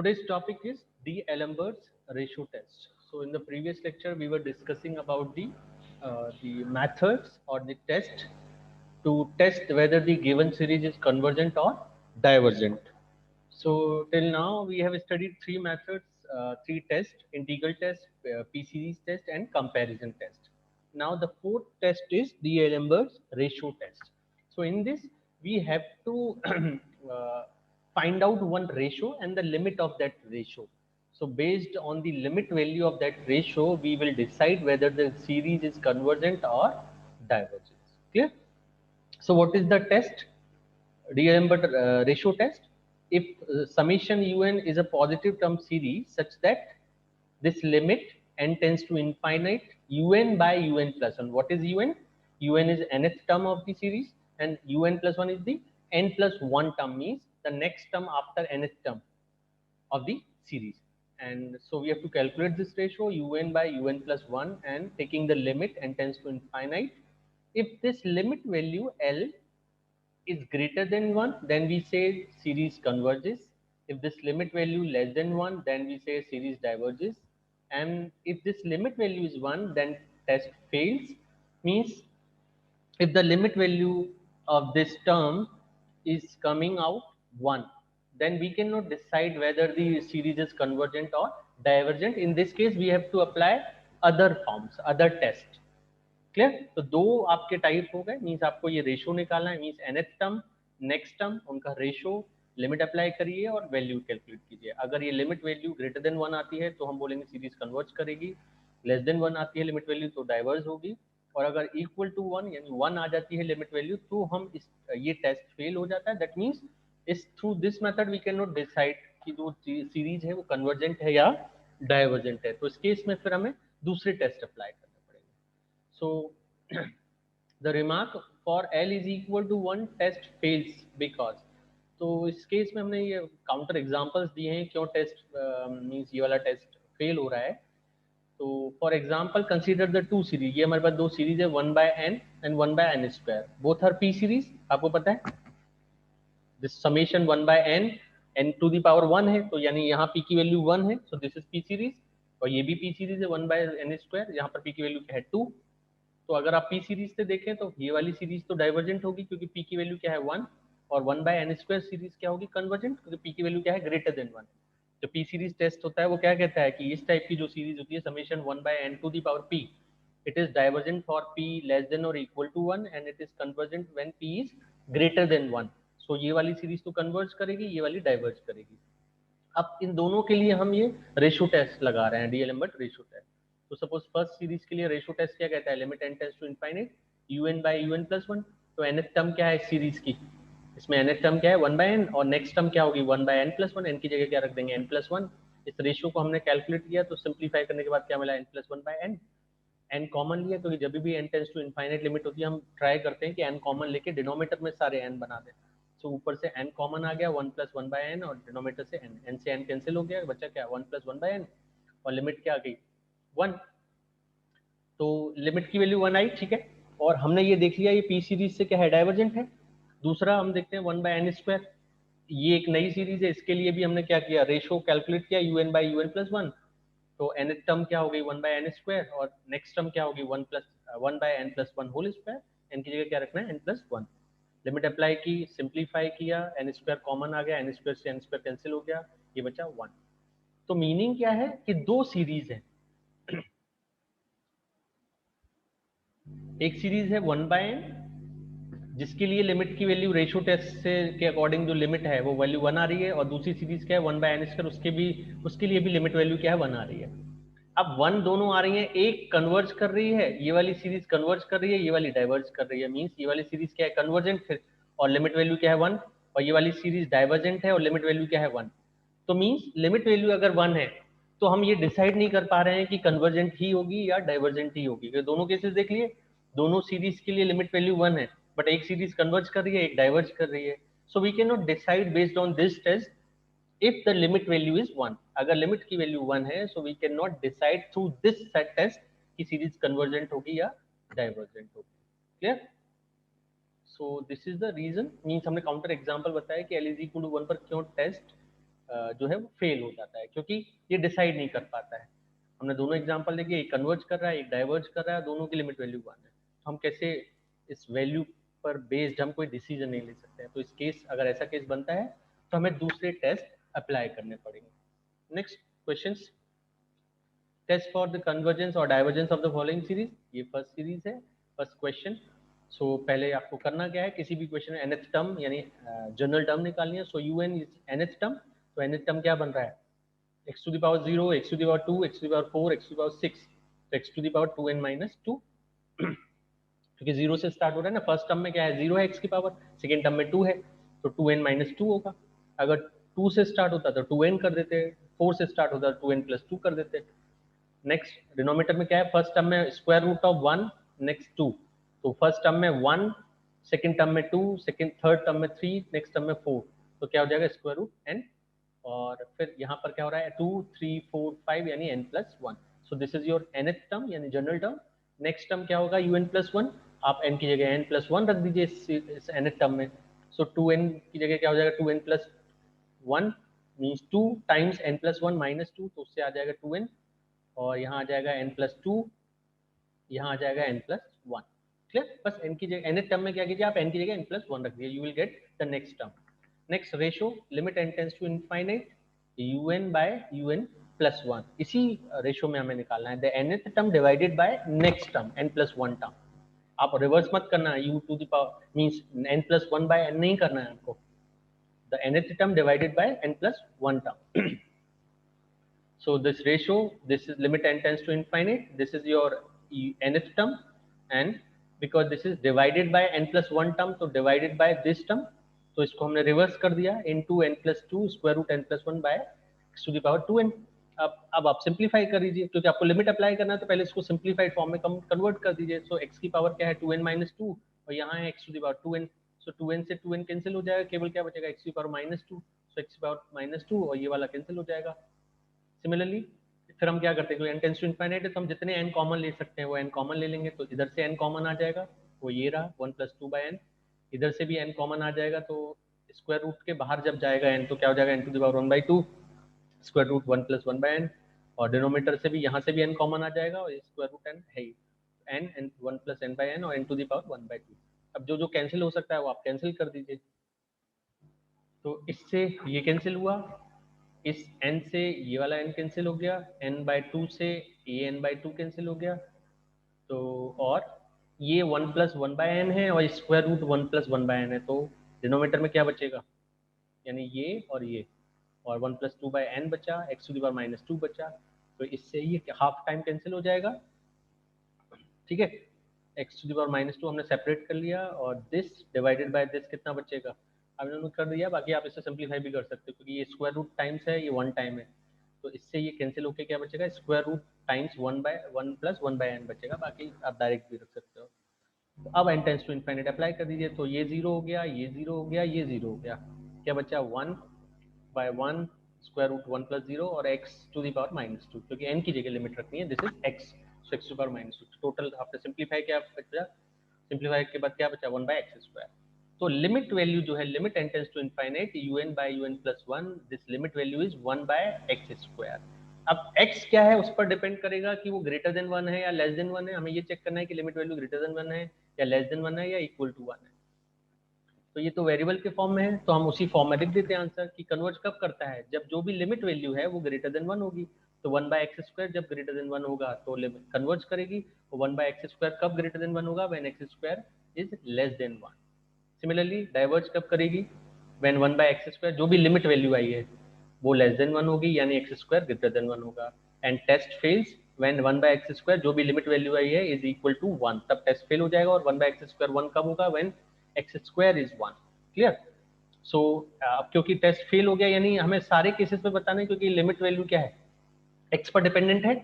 Today's topic is D'Alembert's ratio test. So in the previous lecture, we were discussing about the methods or the test to test whether the given series is convergent or divergent. So till now, we have studied three methods, three tests: integral test, P-series test, and comparison test. Now the fourth test is D'Alembert's ratio test. So in this, we have to uh, find out one ratio and the limit of that ratio. So based on the limit value of that ratio, we will decide whether the series is convergent or divergent. Clear? So what is the test? D'Alembert ratio test. If summation un is a positive term series such that this limit n tends to infinite un by un plus 1. What is un? Un is nth term of the series and un plus 1 is the n plus 1 term, means the next term after nth term of the series. And so we have to calculate this ratio un by un plus 1 and taking the limit n tends to infinite. If this limit value L is greater than 1, then we say series converges. If this limit value less than 1, then we say series diverges. And if this limit value is 1, then test fails. Means if the limit value of this term is coming out 1, then we cannot decide whether the series is convergent or divergent. In this case, we have to apply other forms, other tests. Clear? तो दो आपके type हो गए, means आपको ये ratio निकालना है, means nth term next term उनका रेशो लिमिट अप्लाई करिए और वैल्यू कैलकुलेट कीजिए. अगर ये लिमिट वैल्यू ग्रेटर देन 1 आती है तो हम बोलेंगे सीरीज कन्वर्ज करेगी, लेस देन 1 आती है लिमिट वैल्यू तो डाइवर्ज होगी, और अगर इक्वल टू 1 यानी 1 आ जाती है लिमिट वैल्यू तो हम ये टेस्ट फेल हो जाता है. दैट मीन्स इस through this method we can not decide कि जो सीरीज है वो कन्वर्जेंट है या डाइवर्जेंट है. तो इस केस में फिर हमें दूसरे टेस्ट अप्लाई करने पड़ेंगे. So the remark for L is equal to 1 test fails because. तो इस केस में हमने ये काउंटर एग्जांपल्स दिए हैं क्यों टेस्ट मींस ये वाला टेस्ट फेल हो रहा है. तो for example consider the two series. ये हमारे पास दो सीरीज है 1 by n and 1 by n square. Both are p series. आपको पता है this summation 1 by n n to the power 1 है, तो यानी यहाँ पी की वैल्यू 1 है, सो दिस इज पी सीरीज. और ये भी पी सीरीज है 1 बाय एन स्क्वायर, यहाँ पर पी की वैल्यू क्या है 2. तो अगर आप पी सीरीज से देखें तो ये वाली सीरीज तो डाइवर्जेंट होगी क्योंकि पी की वैल्यू क्या है 1, और 1 बाय एन स्क्वायर सीरीज क्या होगी कंवर्जेंट क्योंकि पी की वैल्यू क्या है ग्रेटर देन 1. जो पी सीरीज टेस्ट होता है वो क्या कहता है कि इस टाइप की जो सीरीज होती है summation 1 by n to the power p, it is divergent for p less than और equal to 1 and it is convergent when p is greater than 1. So ये वाली सीरीज तो कन्वर्ज करेगी, ये वाली डाइवर्ज करेगी. अब इन दोनों के लिए हम ये रेशो टेस्ट लगा रहे हैं, डीएलएम्बर्ट रेशो टेस्ट. तो सपोज फर्स्ट सीरीज के लिए रेशो टेस्ट क्या कहता है, limit n tends to infinite un by un plus 1. तो nth टर्म क्या है इस सीरीज की, इसमें nth टर्म क्या है 1 बाय n, और नेक्स्ट टर्म क्या होगी 1 बाय n प्लस 1. n की जगह क्या रख देंगे n प्लस 1. इस रेशियो को हमने कैलकुलेट किया तो सिंप्लीफाई करने के बाद क्या मिला n plus 1 by n. n common लिया क्योंकि जब भी n tends to infinite limit होती है हम ट्राई करते हैं कि n कॉमन लेके डिनोमिनेटर में सारे n बना दें. सो ऊपर से n कॉमन आ गया 1 प्लस 1 बाय n, और डिनोमिनेटर से n से n कैंसिल हो गया, बचा क्या 1 प्लस 1 बाय n, और लिमिट क्या आ गई 1. तो लिमिट की वैल्यू 1 आई, ठीक है. और हमने ये देख लिया ये पी सीरीज से क्या है डाइवर्जेंट है. दूसरा हम देखते हैं 1 बाय एन स्क्वायर. ये एक नई सीरीज है, इसके लिए भी हमने क्या किया रेशो कैलकुलेट किया un बाई un प्लस 1. तो एन टर्म क्या हो गई 1 बाय एन स्क्वायर, और नेक्स्ट टर्म क्या होगी 1 by n plus 1 whole square. N की जगह क्या रखना है एन प्लस 1. लिमिट अप्लाई की, सिंप्लीफाई किया, एन स्क्वायर कॉमन आ गया, एन स्क्वायर से एन स्क्वायर कैंसिल हो गया, ये बचा 1. तो मीनिंग क्या है कि दो सीरीज है. एक सीरीज है 1 बाय एन जिसके लिए लिमिट की वैल्यू रेशियो टेस्ट से के अकॉर्डिंग जो लिमिट है वो वैल्यू 1 आ रही है, और दूसरी सीरीज क्या है 1 बाय एन स्क्वायर, उसके लिए भी लिमिट वैल्यू क्या है 1 आ रही है. अब 1 दोनों आ रही है, एक कन्वर्ज कर रही है, ये वाली सीरीज कन्वर्ज कर रही है, ये वाली डाइवर्ज कर रही है. मींस ये वाली सीरीज क्या है कन्वर्जेंट है और लिमिट वैल्यू क्या है 1, और ये वाली सीरीज डाइवर्जेंट है और लिमिट वैल्यू क्या है 1. तो मींस लिमिट वैल्यू अगर 1 है तो हम ये डिसाइड नहीं कर पा रहे हैं कि कन्वर्जेंट ही होगी या डाइवर्जेंट ही होगी. क्योंकि दोनों केसेस देख लिए, दोनों सीरीज के लिए लिमिट वैल्यू 1 है, बट एक सीरीज कन्वर्ज कर रही है, एक डाइवर्ज कर रही है. So we can not decide based on this test if the limit value is 1. अगर लिमिट की वैल्यू 1 है so we cannot decide through this set test कि सीरीज कन्वर्जेंट होगी या डाइवर्जेंट होगी. Clear? So this is the reason. Means हमने counter example बताया कि l is equal to 1 पर क्यों टेस्ट जो है वो फेल हो जाता है, क्योंकि ये डिसाइड नहीं कर पाता है। हमने दोनों एग्जांपल देखे, एक कन्वर्ज कर रहा है, एक डाइवर्ज कर रहा है, दोनों की लिमिट वैल्यू 1 है। तो हम कैसे इस वैल्यू पर बेस्ड हम कोई डिसीजन नहीं ले सकते हैं। तो इस केस, अगर ऐसा केस बनता है तो हमें दूसरे टेस्ट अप्लाई करने पड़ेंगे। Next question, test for the convergence और divergence of the following series. ये फर्स्ट सीरीज है, फर्स्ट क्वेश्चन। सो पहले आपको करना क्या है, किसी भी क्वेश्चन में nth टर्म यानी जनरल टर्म निकालनी है। सो un इज nth टर्म। तो nth टर्म क्या बन रहा है, x to the power 0, x to the power 2, x to the power 4, x to the power 6, तो x to the power 2n minus 2 क्योंकि 0 से स्टार्ट हो रहा है ना। फर्स्ट टर्म में क्या है, 0 है x की पावर, सेकेंड टर्म में 2 है, तो 2n minus 2 होगा। अगर 2 से स्टार्ट होता तो 2n कर देते, 4 से स्टार्ट होता तो 2n plus 2 कर देते। नेक्स्ट डिनोमिनेटर में क्या है, फर्स्ट टर्म में स्क्वायर रूट ऑफ 1, नेक्स्ट 2, तो फर्स्ट टर्म में 1, सेकंड टर्म में 2, सेकंड थर्ड टर्म में 3, नेक्स्ट टर्म में 4, तो क्या हो जाएगा स्क्वायर रूट n। और फिर यहाँ पर क्या हो रहा है 2, 3, 4, 5 यानी n plus 1। So this is your nth term यानी जनरल टर्म। नेक्स्ट टर्म क्या होगा un plus 1, आप n की जगह n plus 1 रख दीजिए इस nth टर्म में। सो 2n की जगह क्या हो जाएगा 2n plus 1 means 2 times n plus 1 minus 2, तो उससे आ जाएगा 2n, और यहाँ आ जाएगा n plus 2, यहाँ आ जाएगा n plus 1। क्लियर, बस n की जगह nth टर्म में क्या कीजिए, आप n की जगह n plus 1 रख दीजिए, you will get the next term. Next ratio, limit n tends to infinite un by un plus 1, इसी रेशो में हमें निकालना है the nth term divided by next term n plus 1 term. आप रिवर्स मत करना है, u to the power means n plus 1 by n नहीं करना है आपको, the nth term divided by n plus 1 term. So this ratio, this is limit n tends to infinite, this is your nth term, and because this is divided by n plus 1 term, तो divided by this term, तो इसको हमने reverse कर दिया into n plus 2 square root n plus 1 by x to the power 2n। अब आप simplify कर दीजिए, क्योंकि आपको लिमिट अप्लाई करना है तो पहले इसको सिंप्लीफाइड फॉर्म में कन्वर्ट कर दीजिए। सो x की पावर क्या है 2n minus 2, और यहाँ है x to the power 2n। So 2n से 2n कैंसिल हो जाएगा, केवल क्या बचेगा x की पावर minus 2, सो x की पावर minus 2 और ये वाला कैंसिल हो जाएगा। सिमिलरली फिर हम क्या करते हैं, n टेंस टू इनफाइनाइट है तो हम जितने n कॉमन ले सकते हैं वो n कॉमन ले लेंगे, तो इधर से n कॉमन आ जाएगा, वो ये रहा 1 plus 2 by n। इधर से भी n कॉमन आ जाएगा, तो स्क्वायर रूट के बाहर जब जाएगा n तो क्या हो जाएगा n to the power 1 by 2 square root 1 plus 1 by n। और डिनोमिनेटर से भी यहाँ से भी n कॉमन आ जाएगा, और स्क्वायर रूट n है n 1 plus n by n और n to the power 1 by 2। अब जो जो कैंसिल हो सकता है वो आप कैंसिल कर दीजिए। तो इससे ये कैंसिल हुआ, इस n से ये वाला n कैंसिल हो गया, n by 2 से ये n by 2 कैंसिल हो गया, तो और ये 1 plus 1 by n है और square root 1 plus 1 by n है, तो डिनोमिनेटर में क्या बचेगा, यानी ये और 1 plus 2 by n बचा, x to the power minus 2 बचा, तो इससे ये हाफ टाइम कैंसिल हो जाएगा। ठीक है, x to the power minus 2 हमने सेपरेट कर लिया, और दिस डिवाइडेड बाय दिस कितना बचेगा, अब इन्होंने कर दिया। बाकी आप इसे सिंप्लीफाई भी कर सकते हो, क्योंकि ये स्क्वायर रूट टाइम्स है, ये 1 टाइम है, तो इससे ये कैंसिल होकर क्या बचेगा, square root times 1 plus 1 by n बचेगा। बाकी आप डायरेक्ट भी रख सकते हो। तो अब n tends to infinite apply कर दीजिए, तो ये 0 हो गया, ये 0 हो गया, ये 0 हो गया, क्या बचा 1 by 1 स्क्वायर रूट 1 plus 0 और x to the power minus 2, क्योंकि n की जगह लिमिट रखनी है, this is x, so x to the power minus 2। Total आपने सिंप्लीफाई क्या बचा, सिंप्लीफाई के बाद क्या बचा 1 by x स्क्वायर। तो लिमिट वैल्यू जो है, limit n tends to infinite un by un plus 1, this limit value is 1 by x square. अब x क्या है उस पर डिपेंड करेगा कि वो ग्रेटर देन 1 है या लेस देन 1 है। हमें ये चेक करना है कि लिमिट वैल्यू ग्रेटर देन 1 है या लेस देन 1 है या इक्वल टू 1 है। तो ये तो वेरिएबल के फॉर्म में है, तो हम उसी फॉर्म में लिख देते हैं आंसर कि कन्वर्ज कब करता है, जब जो भी लिमिट वैल्यू है वो ग्रेटर देन 1 होगी। तो 1 बाय एक्स स्क्वायर जब ग्रेटर देन 1 होगा तो लिमिट कन्वर्ज करेगी, तो 1 बाय एक्स स्क्वायर कब ग्रेटर देन 1 होगा, when x square is less than 1। Similarly diverge कब करेगी, व्हेन 1 बाय एक्स स्क्वायर जो भी लिमिट वैल्यू आई है वो लेस देन 1 होगी, यानी एक्स स्क्वायर ग्रेटर देन 1 होगा। And test fails when 1 by x square जो भी लिमिट वैल्यू आई है इज इक्वल टू 1, तब टेस्ट फेल हो जाएगा। और 1 बाय एक्स स्क्वायर 1 कब होगा, when x square is 1। Clear. So अब क्योंकि टेस्ट फेल हो गया, यानी हमें सारे केसेस में बताना है, क्योंकि लिमिट वैल्यू क्या है, एक्स पर डिपेंडेंट है,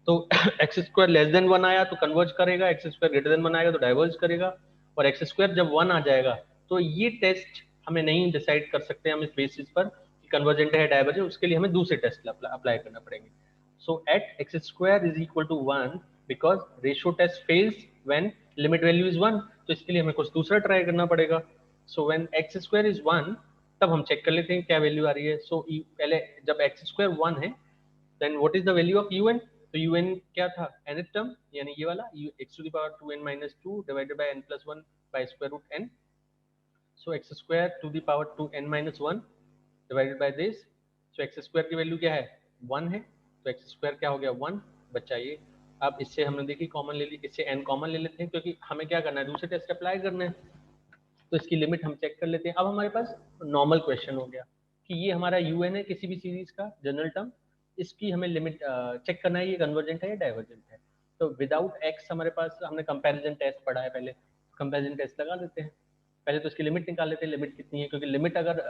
तो एक्स स्क्वायर लेस देन 1 आया तो कन्वर्ज करेगा, एक्स स्क्वायर ग्रेटर देन 1 आएगा तो डाइवर्ज करेगा, और एक्स स्क्वायर जब 1 आ जाएगा तो ये टेस्ट हमें नहीं डिसाइड कर सकते हम इस बेसिस पर कि कन्वर्जेंट है डाइवर्जेंट, उसके लिए हमें दूसरे टेस्ट अप्लाई करना पड़ेंगे। So at x square is equal to 1 because ratio test fails when limit value is 1, तो इसके लिए हमें कुछ दूसरा ट्राई करना पड़ेगा। So when x square is 1 तब हम चेक कर लेते हैं क्या वैल्यू आ रही है। सो पहले जब एक्स स्क्वायर 1 है then what is the value of un, तो un क्या था, nth टर्म यानी ये वाला x to the power 2n minus 2 divided by n plus 1 by square root n। So x square to the power 2n minus 1 divided by this. So x square की वैल्यू क्या है 1 है, तो एक्स स्क्वायर क्या हो गया 1 बच्चा ये। अब इससे हमने देखी कॉमन ले ली, इससे n कॉमन ले लेते हैं क्योंकि हमें क्या करना है दूसरे टेस्ट अप्लाई करना है, तो इसकी लिमिट हम चेक कर लेते हैं। अब हमारे पास नॉर्मल क्वेश्चन हो गया कि ये हमारा un है किसी भी सीरीज का जनरल टर्म, इसकी हमें लिमिट चेक करना है ये कन्वर्जेंट है या डाइवर्जेंट है। तो विदाउट x हमारे पास हमने कंपैरिजन टेस्ट पढ़ा है, पहले कंपैरिजन टेस्ट लगा देते हैं। पहले तो इसकी लिमिट निकाल लेते हैं, लिमिट कितनी है, क्योंकि लिमिट अगर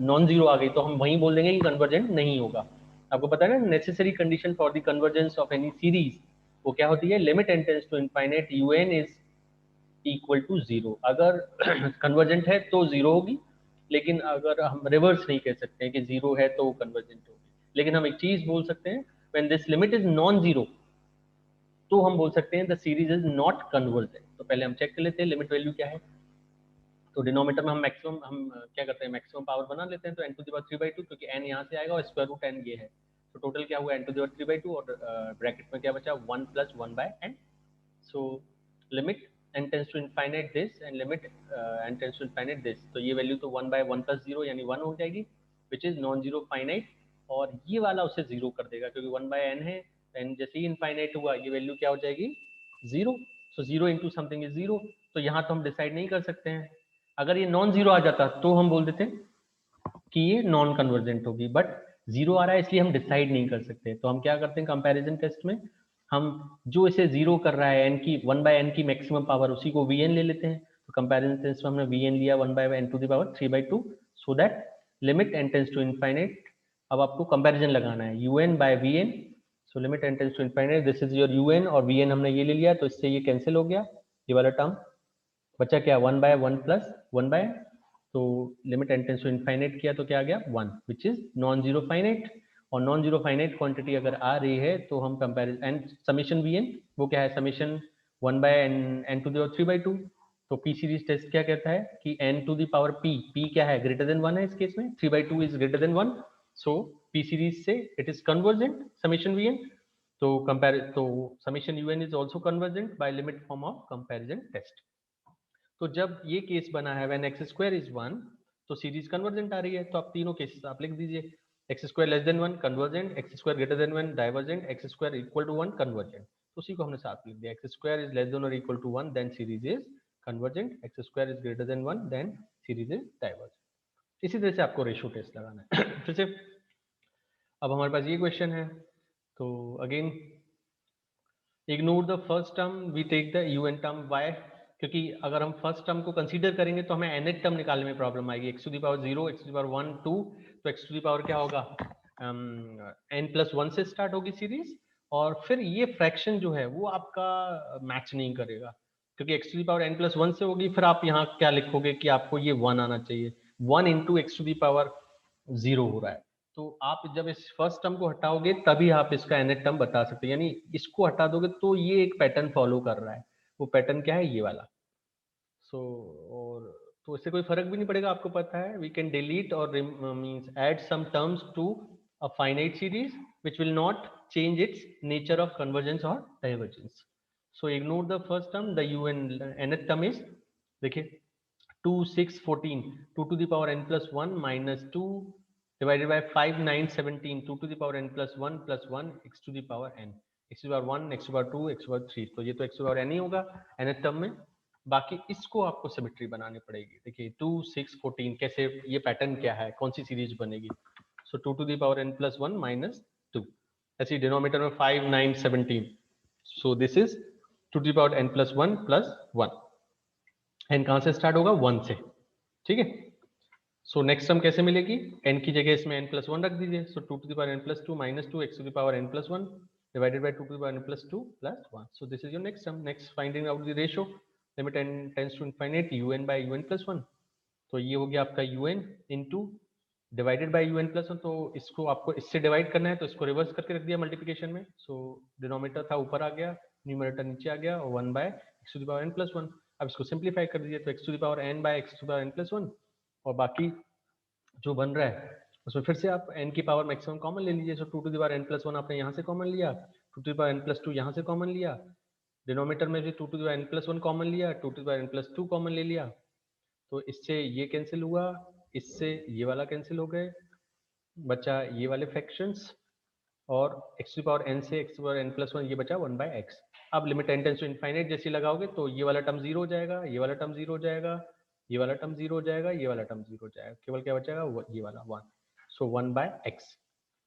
नॉन जीरो आ गई तो हम वहीं बोल देंगे कि कन्वर्जेंट नहीं होगा। आपको पता है ना necessary condition for the convergence of any series वो क्या होती है, limit and tends to infinite un is equal to zero. अगर कन्वर्जेंट है तो जीरो होगी, लेकिन अगर हम रिवर्स नहीं कह सकते हैं कि जीरो है तो कन्वर्जेंट होगी। लेकिन हम एक चीज बोल सकते हैं when this limit is non zero तो हम बोल सकते हैं the series is not convergent. तो पहले हम चेक कर लेते हैं लिमिट वैल्यू क्या है। तो डिनोमीटर में हम मैक्सिमम हम क्या करते हैं मैक्सिमम पावर बना लेते हैं, तो एन टू द पावर 3/2 क्योंकि एन यहाँ से आएगा और स्क्वायर रूट एन ये है। तो टोटल क्या हुआ एन टू द पावर 3/2 और ब्रैकेट में क्या बचा 1 plus 1/n। so limit n tends to infinite this and limit n tends to infinite this, तो ये वैल्यू तो 1/1 प्लस जीरो यानी 1 हो जाएगी विच इज नॉन जीरो फाइनाइट, और ये वाला उसे जीरो कर देगा क्योंकि 1/n है, n जैसे ही इनफाइनाइट हुआ ये वैल्यू क्या हो जाएगी zero. So zero into something is zero, तो यहाँ तो हम डिसाइड नहीं कर सकते हैं। अगर ये नॉन जीरो आ जाता तो हम बोल देते कि ये नॉन कन्वर्जेंट होगी, बट जीरो आ रहा है इसलिए हम डिसाइड नहीं कर सकते। तो हम क्या करते हैं कंपैरिजन टेस्ट में हम जो इसे जीरो कर रहा है एन की 1/n की मैक्सिमम पावर उसी को vn ले लेते हैं। तो कंपैरिजन टेस्ट में हमने vn लिया 1/n to the power 3/2 so that limit n tends to infinite. अब आपको कंपैरिजन लगाना है un by vn। So limit n tends to infinite this is your un और vn हमने ये ले लिया तो इससे ये कैंसिल हो गया, ये वाला टर्म बचा क्या 1/1 प्लस 1/n। तो limit n tends to infinite किया तो क्या आ गया 1 which is non zero finite. और नॉन जीरो फाइनाइट क्वांटिटी अगर आ रही है तो हम कंपेरिजन एंड समीशन vn वो क्या है समीशन 1/n टू द 3/2। तो p सीरीज टेस्ट क्या कहता है कि n to the power p क्या है ग्रेटर देन 1 है इस केस में 3/2 is greater than 1। So p series से it is convergent summation vn। तो कंपेयर तो summation un is also convergent by limit form of comparison test. तो जब ये केस बना है व्हेन एक्स स्क्वायर इज 1 तो सीरीज कन्वर्जेंट आ रही है, तो आप तीनों केसेस आप लिख दीजिए x square less than 1 convergent, x square greater than 1 divergent, x square equal to 1 convergent. तो उसी को हमने साथ लिख दिया x square is less than और equal to 1 then series is convergent, x square is greater than 1 then series is divergent. इसी तरह से आपको रेशियो टेस्ट लगाना है। फिर से अब हमारे पास ये क्वेश्चन है, तो again ignore the first term we take the un term y, क्योंकि अगर हम फर्स्ट टर्म को कंसीडर करेंगे तो हमें nth टर्म निकालने में प्रॉब्लम आएगी। x to the power 0 x to the power 1 2, तो x टू द पावर क्या होगा n प्लस 1 से स्टार्ट होगी सीरीज, और फिर ये फ्रैक्शन जो है वो आपका मैच नहीं करेगा क्योंकि x to the power n plus 1 से होगी। फिर आप यहाँ क्या लिखोगे कि आपको ये 1 आना चाहिए, 1 into x to the power 0 हो रहा है। तो आप जब इस फर्स्ट टर्म को हटाओगे तभी आप इसका nth टर्म बता सकते हैं, यानी इसको हटा दोगे तो ये एक पैटर्न फॉलो कर रहा है। वो पैटर्न क्या है ये वाला। सो और तो इससे कोई फर्क भी नहीं पड़ेगा, आपको पता है वी कैन डिलीट और means add some terms to a finite series which will not change its nature of convergence और divergence. So ignore the first term, the un nth term is देखिए 2 6 14 2 to the power n plus 1 minus 2 divided by 5 9 17 2 to the power n plus 1 plus 1 x to the power n, x to the power 1 x to the power 2 x to the power 3। तो ये तो x to the power n ही होगा nth term में। बाकी इसको आपको symmetry बनानी पड़ेगी। देखिए 2 6 14 कैसे, ये पैटर्न क्या है, कौन सी सीरीज बनेगी। सो 2 to the power n plus 1 minus 2, ऐसे डिनोमिनेटर में 5 9 17, so this is 2 to the power n plus 1 plus 1। N कहां से स्टार्ट होगा 1 से, ठीक है। सो नेक्स्ट टर्म कैसे मिलेगी, एन की जगह इसमें एन प्लस 1 रख दीजिए। सो 2 to the power n plus 2 minus 2 x to the power n plus 1 divided by 2 to the power n plus 2 plus 1। So this is your next term. Next finding out the ratio limit n tends to infinite un by un plus 1। तो ये हो गया आपका un into divided by un plus 1। तो इसको आपको इससे divide करना है तो इसको रिवर्स करके रख दिया मल्टीप्लिकेशन में। सो डिनोमिनेटर था ऊपर आ गया, न्यूमरेटर नीचे आ गया, और 1 by x to the power n plus 1। अब इसको सिंप्लीफाई कर दीजिए तो x to the power n by x to the power n plus 1, और बाकी जो बन रहा है उसमें फिर से आप n की पावर मैक्सिमम कॉमन ले लीजिए। सो 2 टू द पावर n+1 आपने यहाँ से कॉमन लिया, 2 टू द पावर n+2 यहाँ से कॉमन लिया, डिनोमिनेटर में भी 2 to the power n+1 common लिया, 2 to the power n+2 common ले लिया। तो इससे ये कैंसिल हुआ, इससे ये वाला कैंसिल हो गए, बचा ये वाले फ्रैक्शंस, और x टू पावर n से x टू पावर n+1 ये बचा 1/x। अब limit n tends to infinite जैसी लगाओगे तो ये वाला टर्म 0 हो जाएगा, ये वाला टर्म 0 हो जाएगा, ये वाला टर्म 0 हो जाएगा, ये वाला टर्म 0 हो जाएगा, केवल क्या बचेगा ये वाला 1। सो 1/x।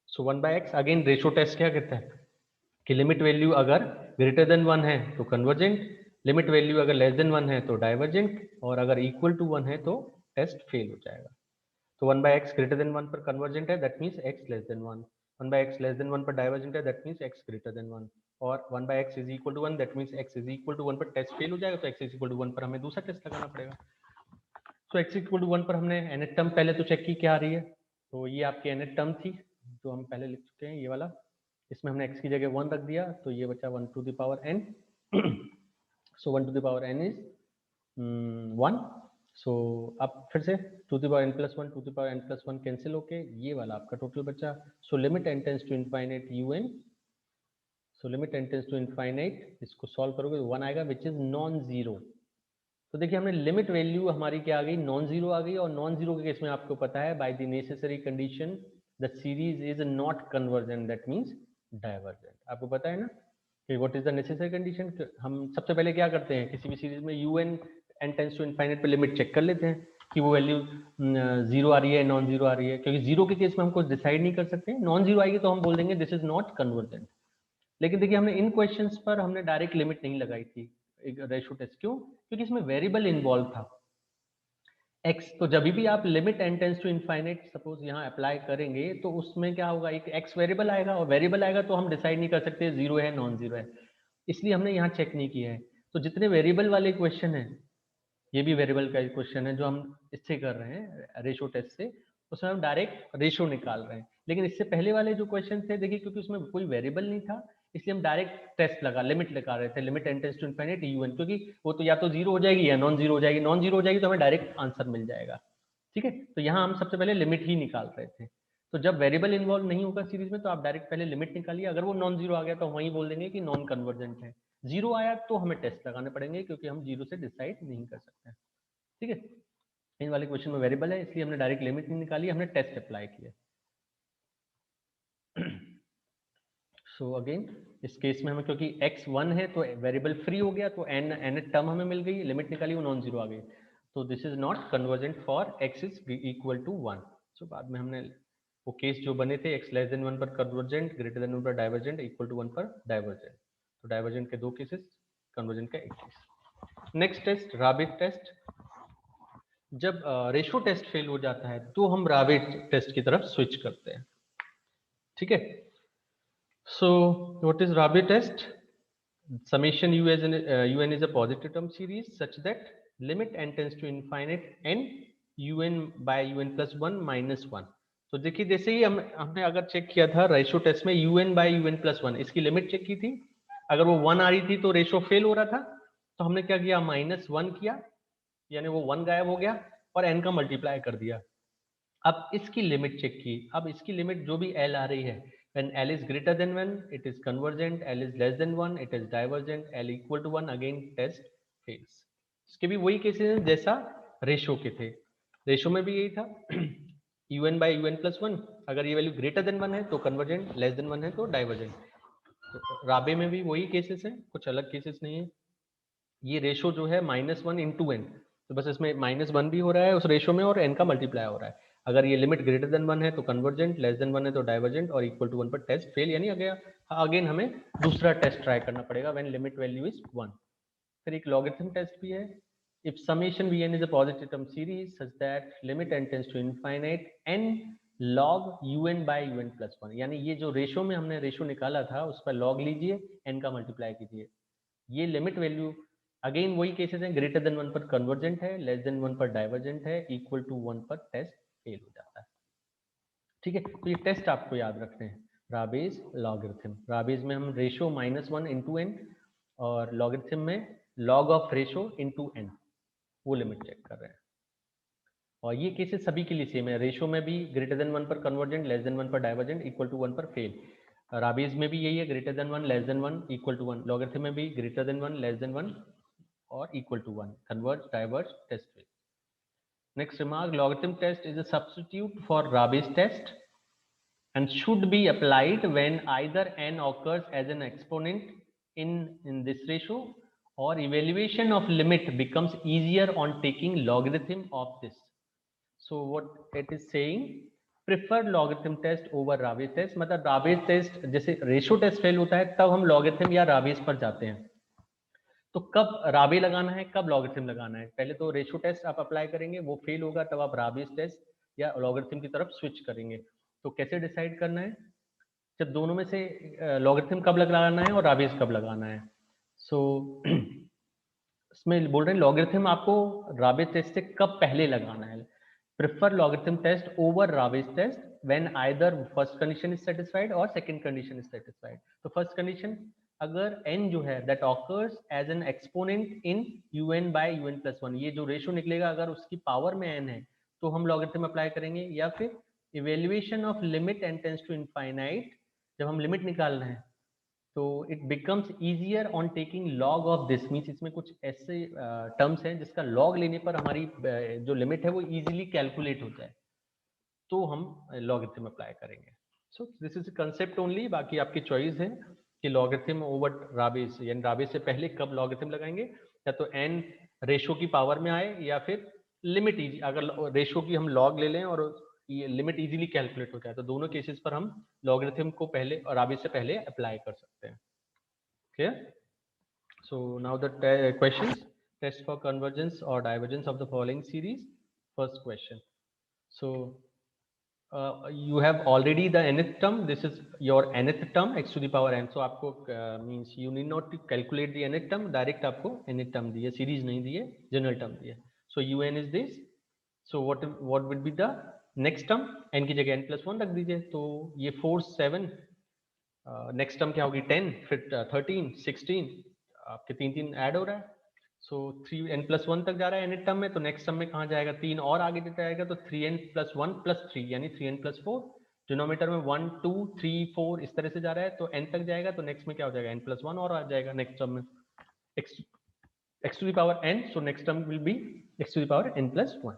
सो 1/x अगेन रेशो टेस्ट क्या कहता है कि लिमिट वैल्यू अगर ग्रेटर देन 1 है तो कन्वर्जेंट, लिमिट वैल्यू अगर लेस देन 1 है तो डाइवर्जेंट, और अगर इक्वल टू 1 है तो टेस्ट फेल हो जाएगा। तो 1/x ग्रेटर देन 1 पर कन्वर्जेंट है, that means x less than 1। 1/x less than 1 पर डाइवर्जेंट है, that means x greater than 1। और 1/x is equal to 1, that means x is equal to 1 पर टेस्ट फेल हो जाएगा। तो x इज इक्वल टू 1 पर हमें दूसरा टेस्ट लगाना पड़ेगा। तो x इक्वल टू 1 पर हमने nth टर्म पहले तो चेक की क्या आ रही है, तो ये आपकी nth टर्म थी जो हम पहले लिख चुके हैं, ये वाला। इसमें हमने x की जगह 1 रख दिया, तो ये बचा 1 to the power n। So 1 to the power n is 1। So अब फिर से 2 to the power n+1 2 to the power n+1 cancel होके ये वाला आपका टोटल बचा। So limit n tends to infinite un। So limit n tends to infinite, इसको solve करोगे तो 1 आएगा विच इज नॉन जीरो। तो देखिए हमने लिमिट वैल्यू हमारी क्या आ गई, नॉन जीरो आ गई। और नॉन जीरो के केस में आपको पता है by the necessary condition the series is not convergent, that means divergent. आपको पता है ना कि what is the necessary condition. हम सबसे पहले क्या करते हैं किसी भी सीरीज में un n tends to infinite पे लिमिट चेक कर लेते हैं कि वो वैल्यू जीरो आ रही है नॉन जीरो आ रही है, क्योंकि जीरो के केस में हम कुछ डिसाइड नहीं कर सकते। नॉन जीरो आएगी तो हम बोल देंगे दिस इज नॉट कन्वर्जेंट। लेकिन देखिए हमने इन क्वेश्चंस पर हमने डायरेक्ट लिमिट नहीं लगाई थी एक रेशो टेस्ट। क्यों? क्योंकि इसमें वेरिएबल इन्वॉल्व था x। तो जब भी आप limit n tends to infinite suppose यहाँ अप्लाई करेंगे तो उसमें क्या होगा, एक x वेरिएबल आएगा, और वेरिएबल आएगा तो हम डिसाइड नहीं कर सकते जीरो है नॉन जीरो है, इसलिए हमने यहाँ चेक नहीं किया है। तो जितने वेरिएबल वाले क्वेश्चन है, ये भी वेरिएबल का क्वेश्चन है जो हम इससे कर रहे हैं रेशो टेस्ट से, उसमें हम डायरेक्ट रेशो निकाल रहे हैं। लेकिन इससे पहले वाले जो क्वेश्चन थे देखिए, क्योंकि उसमें कोई वेरिएबल नहीं था इसलिए हम डायरेक्ट टेस्ट लगा लिमिट लगा रहे थे, limit n tends to infinity un, क्योंकि वो तो या तो जीरो हो जाएगी या नॉन जीरो हो जाएगी। नॉन जीरो हो जाएगी तो हमें डायरेक्ट आंसर मिल जाएगा। ठीक है, तो यहाँ हम सबसे पहले लिमिट ही निकाल रहे थे। तो जब वेरिएबल इन्वॉल्व नहीं होगा सीरीज में तो आप डायरेक्ट पहले लिमिट निकालिए, अगर वो नॉन जीरो आ गया तो वहीं बोल देंगे कि नॉन कन्वर्जेंट है। जीरो आया तो हमें टेस्ट लगाने पड़ेंगे क्योंकि हम जीरो से डिसाइड नहीं कर सकते। ठीक है, इन वाले क्वेश्चन में वेरिएबल है इसलिए हमने डायरेक्ट लिमिट नहीं निकाली, हमने टेस्ट अप्लाई किया। सो अगेन इस केस में हमें क्योंकि x 1 है तो वेरिएबल फ्री हो गया, तो n टर्म हमें मिल गई, लिमिट निकाली वो नॉन जीरो आ गई। तो this is not convergent for x is equal to 1। सो बाद में हमने वो केस जो बने थे x लेस देन 1 पर कन्वर्जेंट, ग्रेटर देन 1 पर डाइवर्जेंट, इक्वल टू 1 पर डाइवर्जेंट। तो डाइवर्जेंट के दो केसेस, कन्वर्जेंट का एक case. Next test Raabe test. जब रेशो टेस्ट फेल हो जाता है तो हम राबिट टेस्ट की तरफ स्विच करते हैं। ठीक है, so what is Raabe test? Summation un is a positive term series such that limit n tends to infinite n un by un plus 1 minus 1। तो देखिए जैसे ही हमने अगर चेक किया था रेशो टेस्ट में un by un plus 1 इसकी limit check की थी, अगर वो 1 आ रही थी तो रेशो फेल हो रहा था, तो हमने क्या किया -1 किया, यानी वो 1 गायब हो गया और n का मल्टीप्लाई कर दिया। अब इसकी लिमिट चेक की, अब इसकी लिमिट जो भी l आ रही है, when l is greater than 1 it is convergent, l is less than 1 it is divergent, l equal to 1 again test fails। इसके भी वही केसेस हैं जैसा रेशो के थे, रेशो में भी यही था un by un plus 1, अगर ये वैल्यू ग्रेटर देन 1 है तो कन्वर्जेंट, लेस देन 1 है तो डाइवर्जेंट। तो राबे में भी वही केसेस हैं, कुछ अलग केसेस नहीं है। ये रेशो जो है -1 इंटू एन, तो बस इसमें -1 भी हो रहा है उस रेशो में और n का मल्टीप्लाई हो रहा है। अगर ये लिमिट ग्रेटर देन 1 है तो कन्वर्जेंट, लेस देन 1 है तो डाइवर्जेंट, और इक्वल टू 1 पर टेस्ट फेल, यानी अगेन हमें दूसरा टेस्ट ट्राई करना पड़ेगा व्हेन लिमिट वैल्यू इज 1। फिर एक लॉगरिथम टेस्ट भी है। If summation vn is a positive term series such that limit n tends to infinite n log un by un plus 1, यानी ये जो रेशो में हमने रेशो निकाला था उस पर लॉग लीजिए, n का मल्टीप्लाई कीजिए। ये लिमिट वैल्यू अगेन वही केसेस हैं, ग्रेटर देन 1 पर कन्वर्जेंट है, लेस देन 1 पर डाइवर्जेंट है, इक्वल टू 1 पर टेस्ट फेल हो जाता है। ठीक है, तो ये टेस्ट आपको याद रखने हैं। राबेज लॉगरिथम, राबेज में हम रेशो -1 इंटू एन, और लॉगरिथम में log of ratio into n, वो लिमिट चेक कर रहे हैं। और ये केसेस सभी के लिए सेम है, रेशो में भी ग्रेटर देन 1 पर कन्वर्जेंट, लेस देन 1 पर डाइवर्जेंट, इक्वल टू 1 पर फेल। राबीज में भी यही है, greater than 1, less than 1, equal to 1। Logarithm में भी ग्रेटर देन 1, लेस देन 1 और equal to 1, converge, diverge, test fail. Next remark, logarithm test is a substitute for Rabi's test and should be applied when either n occurs as an exponent in this ratio or evaluation of limit becomes easier on taking logarithm of this. So what it is saying, prefer logarithm test over Rabi's test. मतलब Rabi's test जैसे ratio test fail होता है तब हम logarithm या Rabi's पर जाते हैं। तो कब राबी लगाना है, कब लॉगरिथम लगाना है? पहले तो रेशो टेस्ट आप अप्लाई करेंगे, वो फेल होगा तब आप राबीज टेस्ट या लॉगरिथम की तरफ स्विच करेंगे। तो कैसे डिसाइड करना है? जब दोनों में से लॉगरिथम कब लगाना है और राबीज कब लगाना है। सो इसमें बोल रहे हैं लॉगरिथम आपको राबीज टेस्ट से कब पहले लगाना है। Prefer logarithm test over Raabe's test when either first condition is satisfied और सेकंड कंडीशन इज सेटिस्फाइड। तो फर्स्ट कंडीशन, अगर n जो है that occurs as an exponent in un by un+1, ये जो रेशो निकलेगा अगर उसकी पावर में n है तो हम लॉगरिथम अप्लाई करेंगे। या फिर evaluation of limit n tends to infinite, जब हम लिमिट निकाल रहे हैं तो it becomes easier on taking log of this, means इसमें कुछ ऐसे टर्म्स हैं जिसका लॉग लेने पर हमारी जो लिमिट है वो इजीली कैलकुलेट हो जाए, तो हम लॉगरिथम अप्लाई करेंगे। सो दिस इज कंसेप्ट ओनली, बाकी आपकी चॉइस है कि लॉगरिथम ओवर राबीज, यानी राबीज से पहले कब लॉगरिथम लगाएंगे, या तो n रेशो की पावर में आए या फिर लिमिट इजी, अगर रेशो की हम लॉग ले लें और ये लिमिट इजीली कैलकुलेट हो जाए, तो दोनों केसेस पर हम लॉगरिथम को पहले और राबीज से पहले अप्लाई कर सकते हैं। Clear? So now the questions, test for convergence और divergence of the following series. First question, so you have already the nth term, this is your nth term x to the power n, so आपको means you need not to calculate the nth term, direct आपको nth term दी है, series नहीं दी है, general term दी है। so un is this, so what would be the next term, n की जगह n+1 रख दीजिए, तो ये 4 7, नेक्स्ट टर्म क्या होगी 10, फिर 13 16, आपके तीन तीन ऐड हो रहा है, सो 3n+1 तक जा रहा है एन टर्म में, तो नेक्स्ट टर्म में कहाँ जाएगा, 3 और आगे देता जाएगा, तो 3n+1+3 यानी 3n+4, डिनोमीटर में 1 2 3 4 इस तरह से जा रहा है, तो n तक जाएगा, तो नेक्स्ट में क्या हो जाएगा n+1 और आ जाएगा नेक्स्ट टर्म में x to the power n, so next term will be x to the power n+1.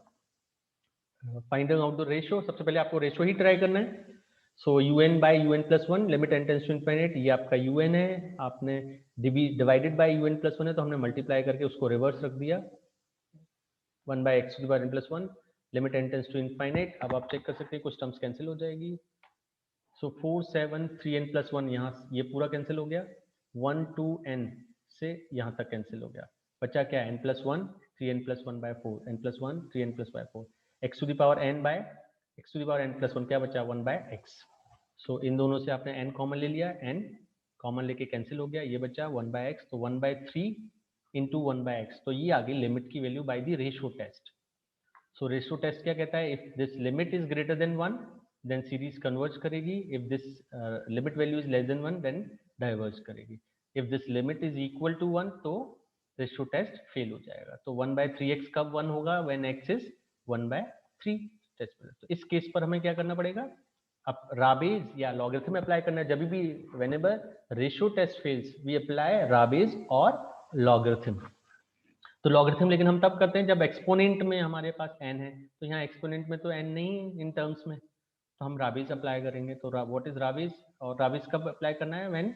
Finding out the ratio, सबसे पहले आपको रेशियो ही ट्राई करना है। सो un by un+1 limit n tends to infinite, ये आपका un है, आपने डिवाइडेड बाई un+1 है तो हमने मल्टीप्लाई करके उसको रिवर्स रख दिया, 1 by x to the power n+1 limit n tends to infinite. अब आप चेक कर सकते हैं कुछ टर्म्स कैंसिल हो जाएगी, सो 4 7 3n+1 यहाँ ये पूरा कैंसिल हो गया, 1 2 n से यहाँ तक कैंसिल हो गया, बचा क्या n+1 3n+1 by 4, n+1 3n+1 by 4, x to the power n by x to the power n+1 क्या बचा 1 बाय x। सो इन दोनों से आपने n कॉमन ले लिया, n कॉमन लेके कैंसिल हो गया, ये बचा 1 बाय x, तो 1 बाय 3 इंटू 1 बाय x, तो ये आ गई लिमिट की value by the ratio test. So ratio test क्या कहता है, if this limit is greater than 1 then series converge करेगी, if this limit value is less than 1 then diverge करेगी, if this limit is equal to 1 तो ratio test fail हो जाएगा। तो 1 bye 3x कब 1 होगा, when x is 1 by 3 test पर। तो इस केस पर हमें क्या करना पड़ेगा, अब राबेज या लॉगरिथम अप्लाई करना है, जब भी whenever ratio test fails we apply Raabe's और लॉगरिथम। तो लॉगरिथम लेकिन हम तब करते हैं जब एक्सपोनेंट में हमारे पास n है, तो यहाँ एक्सपोनेंट में तो n नहीं इन टर्म्स में, तो हम राबीज अप्लाई करेंगे। तो व्हाट इज राबीज, और राबीज कब अप्लाई करना है, when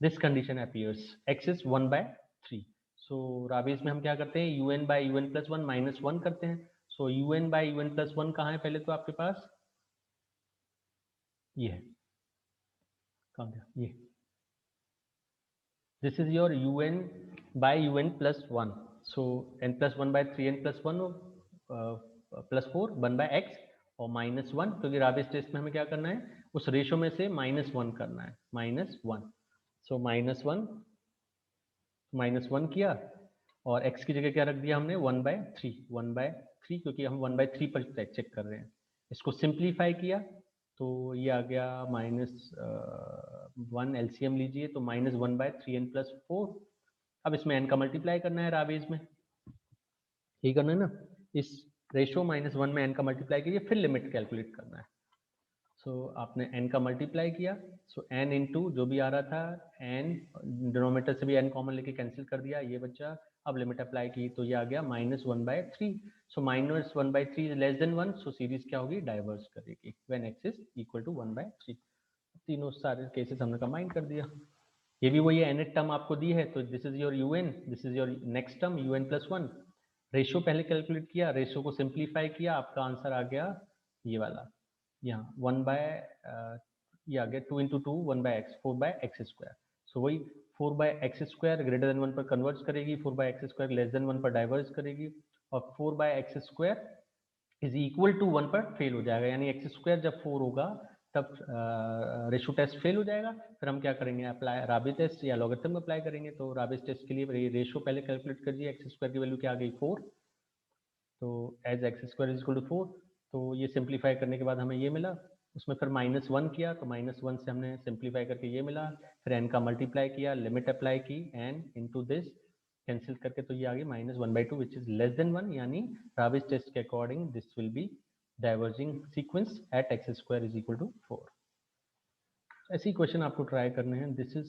this condition appears x is 1 by 3। So Raabe's में हम क्या करते हैं, un बाई un+1 -1 करते हैं। सो un बाई un+1 कहाँ है, पहले तो आपके पास ये है, कहाँ गया ये, this is your un by un+1, so n+1 by 3n+1 +4 1 by x और -1, क्योंकि राबीज टेस्ट में हमें क्या करना है, उस रेशो में से -1 करना है, -1। सो -1 किया और x की जगह क्या रख दिया हमने 1 बाय 3, क्योंकि हम 1 बाय 3 पर चेक कर रहे हैं। इसको सिंप्लीफाई किया तो ये आ गया -1, एलसीएम लीजिए तो -1 बाय 3n+4। अब इसमें n का मल्टीप्लाई करना है राबीज में, यही करना है ना, इस रेशो -1 में n का मल्टीप्लाई कीजिए, फिर लिमिट कैलकुलेट करना है। सो आपने n का मल्टीप्लाई किया, सो n इंटू जो भी आ रहा था n, डिनोमिनेटर से भी n कॉमन लेके कैंसिल कर दिया, ये बच्चा। अब लिमिट अप्लाई की तो ये आ गया -1/3। So -1/3 is less than 1, so series क्या होगी, डाइवर्स करेगी when x is equal to 1/3। तीनों सारे केसेस हमने कंबाइन कर दिया। ये भी वही nth टर्म आपको दी है, तो this is your un, this is your next term un+1। Ratio पहले कैलकुलेट किया, रेशियो को सिंप्लीफाई किया, आपका आंसर आ गया ये वाला, यहाँ 1 ये आ गया 2 × 2 1/x 4/x²। सो वही 4/x² ग्रेटर देन 1 पर कन्वर्ज करेगी, 4/x² लेस देन 1 पर डाइवर्ज करेगी, और 4/x² इज इक्वल टू 1 पर फेल हो जाएगा, यानी x² जब 4 होगा तब रेशो टेस्ट फेल हो जाएगा। फिर हम क्या करेंगे, अप्लाई राबी टेस्ट या लॉगरिथम अप्लाई करेंगे। तो राबी टेस्ट के लिए रेशो पहले कैलकुलेट कर दिए, x² की वैल्यू क्या आ गई 4, तो as x² is equal to 4, तो ये सिंप्लीफाई करने के बाद हमें ये मिला। उसमें फिर -1 किया, तो -1 से हमने सिंप्लीफाई करके ये मिला, फिर n का मल्टीप्लाई किया, लिमिट अप्लाई की, n इंटू दिस कैंसिल करके, तो ये आ गई -1/2 विच इज लेस देन 1, यानी राबिस टेस्ट के according this will be diverging sequence at x² is equal to 4। ऐसी क्वेश्चन आपको ट्राई करने हैं। दिस इज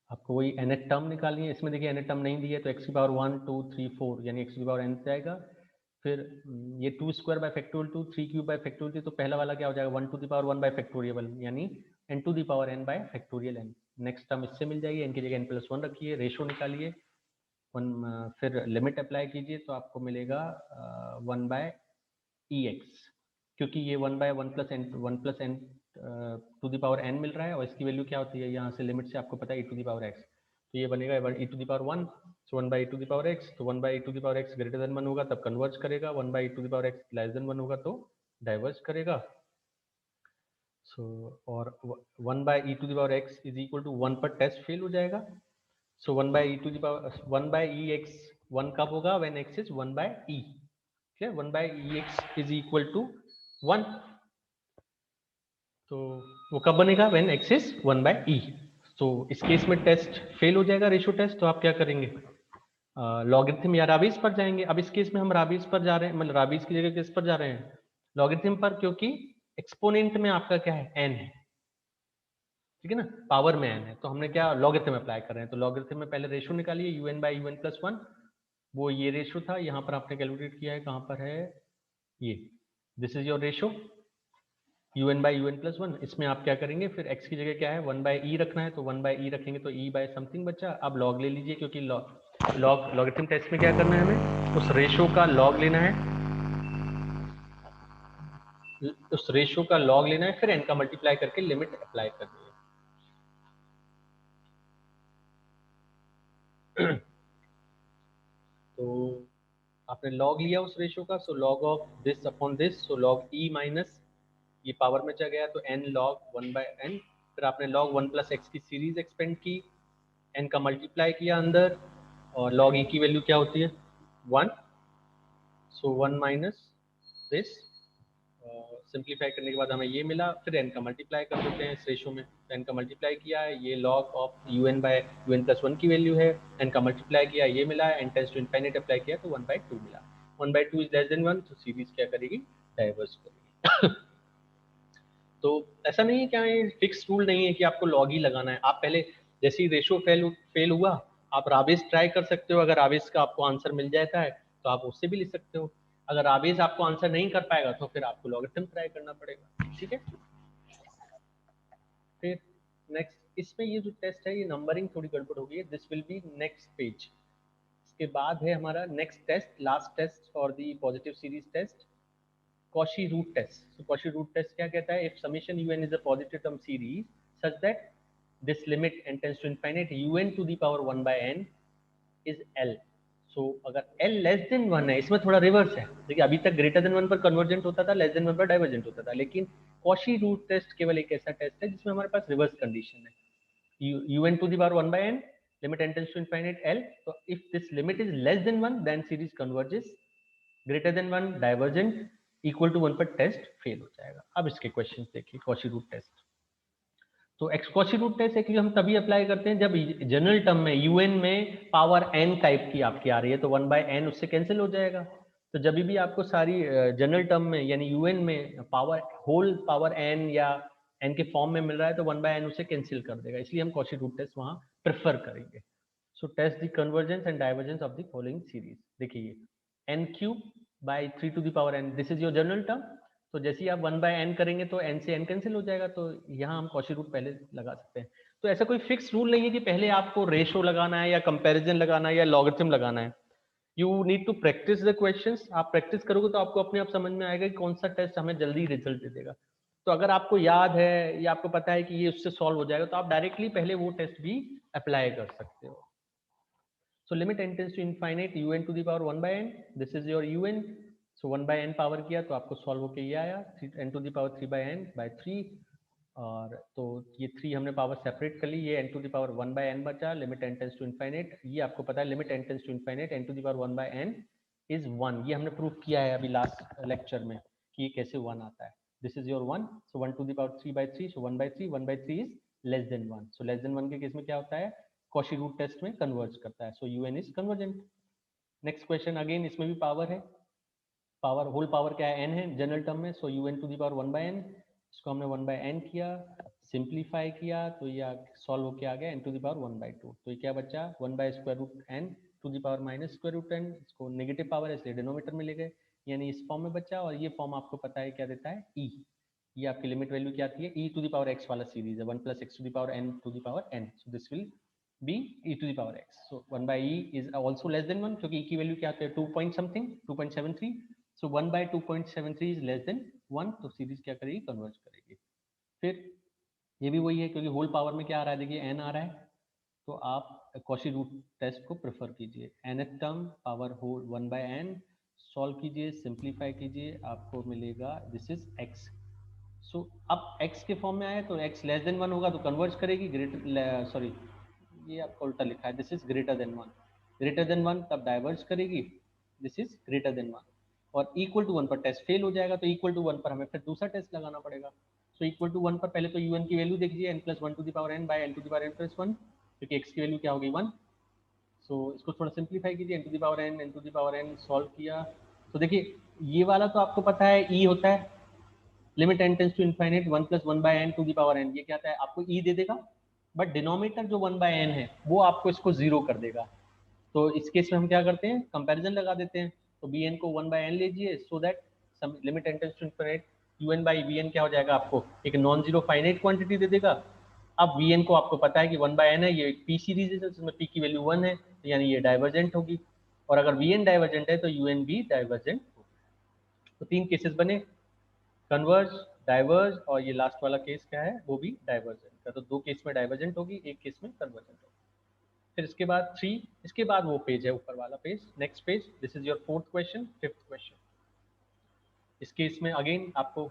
आपको वही nth टर्म निकालनी है। इसमें देखिए nth टर्म नहीं दी है, तो x की पावर 1 2 3 4 यानी x की पावर n जाएगा। फिर ये 2² / 3³ / 3, तो पहला वाला क्या हो जाएगा 1 to the power 1/, यानी n to the power n/n। Next term इससे मिल जाएगी, n की जगह n+1 रखिए, रेशो निकालिए, फिर लिमिट अप्लाई कीजिए, तो आपको मिलेगा 1/ex, क्योंकि ये 1/1+n to the power n मिल रहा है, और इसकी वैल्यू क्या होती है, यहाँ से लिमिट से आपको पता है e to the power x, तो ये बनेगा e to the power 1, so 1/e to the power x, तो 1/e to the power x greater than 1 होगा तब कन्वर्ज करेगा, 1/e to the power x less than 1 होगा तो डाइवर्ज करेगा। सो और 1/e to the power x is equal to 1 पर test fail हो जाएगा। सो 1/e to the power 1/ex 1 कब होगा, व्हेन x इज 1/e, ठीक है, 1/ex इज इक्वल टू 1, तो वो कब बनेगा, व्हेन x इज 1/e। तो इस केस में टेस्ट फेल हो जाएगा, रेशियो टेस्ट, तो आप क्या करेंगे, लॉगरिथम या राबीज पर जाएंगे। अब इस केस में हम राबीज पर जा रहे हैं, मतलब राबीज की जगह किस पर जा रहे हैं, लॉगरिथम पर, क्योंकि एक्सपोनेंट में आपका क्या है, n है, ठीक है ना, पावर में n है, तो हमने क्या लॉगरिथम अप्लाई कर रहे हैं। तो लॉगरिथम में पहले रेशियो निकालिए, un/un+1, वो ये रेशियो था, यहाँ पर आपने कैलकुलेट किया है, कहाँ पर है ये, this is your ratio un/un+1। इसमें आप क्या करेंगे, फिर x की जगह क्या है 1/e रखना है, तो 1/e रखेंगे तो e/समथिंग बचा। अब लॉग ले लीजिए, क्योंकि लॉगरिथम टेस्ट में क्या करना है, हमें उस रेशियो का लॉग लेना है, उस रेशियो का लॉग लेना है, फिर n का मल्टीप्लाई करके लिमिट अप्लाई करनी है। तो आपने लॉग लिया उस रेशियो का, so log of this upon this, so log e minus ये पावर में चला गया, तो n log 1/n, फिर आपने log 1+x की सीरीज एक्सपेंड की, n का मल्टीप्लाई किया अंदर, और log e की वैल्यू क्या होती है 1, सो 1 माइनस दिस, सिंप्लीफाई करने के बाद हमें ये मिला, फिर n का मल्टीप्लाई कर देते हैं इस रेशियो में, तो n का मल्टीप्लाई किया है, ये log ऑफ un/un+1 की वैल्यू है, n का मल्टीप्लाई किया ये मिला, n tends to infinite apply किया तो 1/2 मिला, 1/2 इज लेस देन 1, तो सीरीज क्या करेगी, डाइवर्स करेगी। तो ऐसा नहीं है कि फिक्स रूल नहीं है कि आपको लॉग ही लगाना है, आप पहले जैसे ही रेशियो फेल हुआ, आप राबिस ट्राई कर सकते हो, अगर राबिस का आपको आंसर मिल जाता है तो आप उससे भी लिख सकते हो, अगर राबिस आपको आंसर नहीं कर पाएगा तो फिर आपको लॉगरिथम ट्राई करना पड़ेगा, ठीक है। फिर नेक्स्ट, इसमें ये जो टेस्ट है, ये नंबरिंग थोड़ी गड़बड़ हो गई है, this will be next page. इसके बाद है हमारा next test, last test for the positive series test, Cauchy root test. So Cauchy root test क्या कहता है, if summation un is a positive term series such that this limit n tends to infinite un to the power 1/n is L. So अगर L less than 1 है, इसमें थोड़ा reverse है, देखिए अभी तक ग्रेटर देन 1 पर कन्वर्जेंट होता था, लेस देन 1 पर डाइवर्जेंट होता था, लेकिन Cauchy root test केवल एक ऐसा टेस्ट है जिसमें हमारे पास रिवर्स कंडीशन है, un to the power 1/n, limit n tends to infinite L, so if this limit is less than 1 then series converges, greater than 1 divergent, equal to 1 पर test fail हो जाएगा। अब इसके question देखिए, Cauchy root test. तो Cauchy root test actually हम तभी apply करते हैं जब जनरल टर्म में un में पावर n टाइप की आपकी आ रही है, तो 1/n उससे कैंसिल हो जाएगा, तो जब भी आपको सारी जनरल टर्म में यानी यूएन में पावर होल पावर एन या एन के फॉर्म में मिल रहा है तो 1/n उसे कैंसिल कर देगा, इसलिए हम कॉची रूट टेस्ट वहां प्रेफर करेंगे। So test the convergence and divergence of the following series. देखिए n cube by 3⁴n, this is your general term. तो जैसे ही आप 1/n करेंगे तो n से n कैंसिल हो जाएगा, तो यहाँ हम कॉची रूट पहले लगा सकते हैं। तो ऐसा कोई फिक्स रूल नहीं है कि पहले आपको रेशो लगाना है या कंपेरिजन लगाना है या लॉगरिथम लगाना है। You need to practice the questions. आप प्रैक्टिस करोगे तो आपको अपने आप समझ में आएगा कि कौन सा टेस्ट हमें जल्दी रिजल्ट दे देगा। तो अगर आपको याद है या आपको पता है कि ये उससे सॉल्व हो जाएगा तो आप डायरेक्टली पहले वो टेस्ट भी अप्लाई कर सकते हो। So limit n tends to infinite un to the power 1/n. This is your un. So 1/n power किया तो आपको सॉल्व होके ये आया n to the power 3/n/3। और तो ये 3 हमने पावर सेपरेट कर ली, ये n to the power 1/n बचा। Limit n tends to infinite, ये आपको पता है limit n tends to infinite n to the power 1/n is 1। ये हमने प्रूव किया है अभी लास्ट लेक्चर में कि ये कैसे 1 आता है। This is your 1। So 1 to the power 3/3, so 1/3, 1/3 is less than 1। So less than 1 के केस में क्या होता है, कॉची रूट टेस्ट में कन्वर्ज करता है। So u n is convergent. Next question, again इसमें भी पावर है। पावर होल पावर क्या है, n है जनरल टर्म में। सो un to the power 1/n, इसको हमने 1/n किया, सिंप्लीफाई किया तो ये सॉल्व होके आ गया n to the power 1/2। तो ये क्या बचा, 1/√n to the power -√n। इसको नेगेटिव पावर है इसलिए डिनोमिनेटर में ले गए, यानी इस फॉर्म में बचा। और ये फॉर्म आपको पता है क्या देता है, e। ये आपकी लिमिट वैल्यू क्या आती है, e to the power x वाला सीरीज है, 1 + x to the power n to the power n। So this will B e to the power x। So 1/e is also less than 1, क्योंकि e की वैल्यू क्या आती है 2 point something, 2.73। So 1/2.73 is less than 1, तो series क्या करेगी, converge करेगी। फिर ये भी वही है, क्योंकि होल पावर में क्या आ रहा है, देखिए n आ रहा है, तो आप कॉची रूट टेस्ट को प्रेफर कीजिए। nth term power whole 1/n, solve कीजिए, सिंप्लीफाई कीजिए, आपको मिलेगा दिस इज x। सो अब x के फॉर्म में आया तो x लेस देन 1 होगा तो कन्वर्ज करेगी, ग्रेटर सॉरी ये आपको उल्टा लिखा है, this is greater than 1। Greater than 1 तब डाइवर्ज करेगी, दिस इज ग्रेटर देन 1। और इक्वल टू 1 पर टेस्ट फेल हो जाएगा, तो इक्वल टू 1 पर हमें फिर दूसरा टेस्ट लगाना पड़ेगा। सो इक्वल टू 1 पर पहले तो un की वैल्यू देखिए, n + 1 to the power n by n to the power n + 1, क्योंकि x की वैल्यू क्या हो गई 1। सो इसको थोड़ा सिंप्लीफाई कीजिए, n to the power n to the power n solve किया तो देखिए ये वाला तो आपको पता है e होता है, limit n tends to infinite 1 + 1/n to the power n। ये क्या आता है, आपको e दे देगा, बट डिनोमिनेटर जो 1/n है वो आपको इसको 0 कर देगा। तो इस केस में हम क्या करते हैं, कंपैरिजन लगा देते हैं। तो bn को 1/n लीजिए, so that some limit n tends to infinite un by vn क्या हो जाएगा, आपको एक नॉन जीरो फाइनाइट क्वांटिटी दे देगा। अब vn को आपको पता है कि 1/n है, ये एक p सीरीज है जिसमें p की वैल्यू 1 है, यानी ये डाइवर्जेंट होगी। और अगर vn डाइवर्जेंट है तो un भी डाइवर्जेंट होगी। तो 3 केसेस बने, कन्वर्ज, डाइवर्ज, और ये लास्ट वाला केस क्या है, वो भी डाइवर्जेंट का। तो 2 केस में डाइवर्जेंट होगी, एक केस में कन्वर्जेंट होगी। फिर इसके बाद 3, इसके बाद वो पेज है ऊपर वाला page, next page. This is your 4th question, 5th question. इस केस में अगेन आपको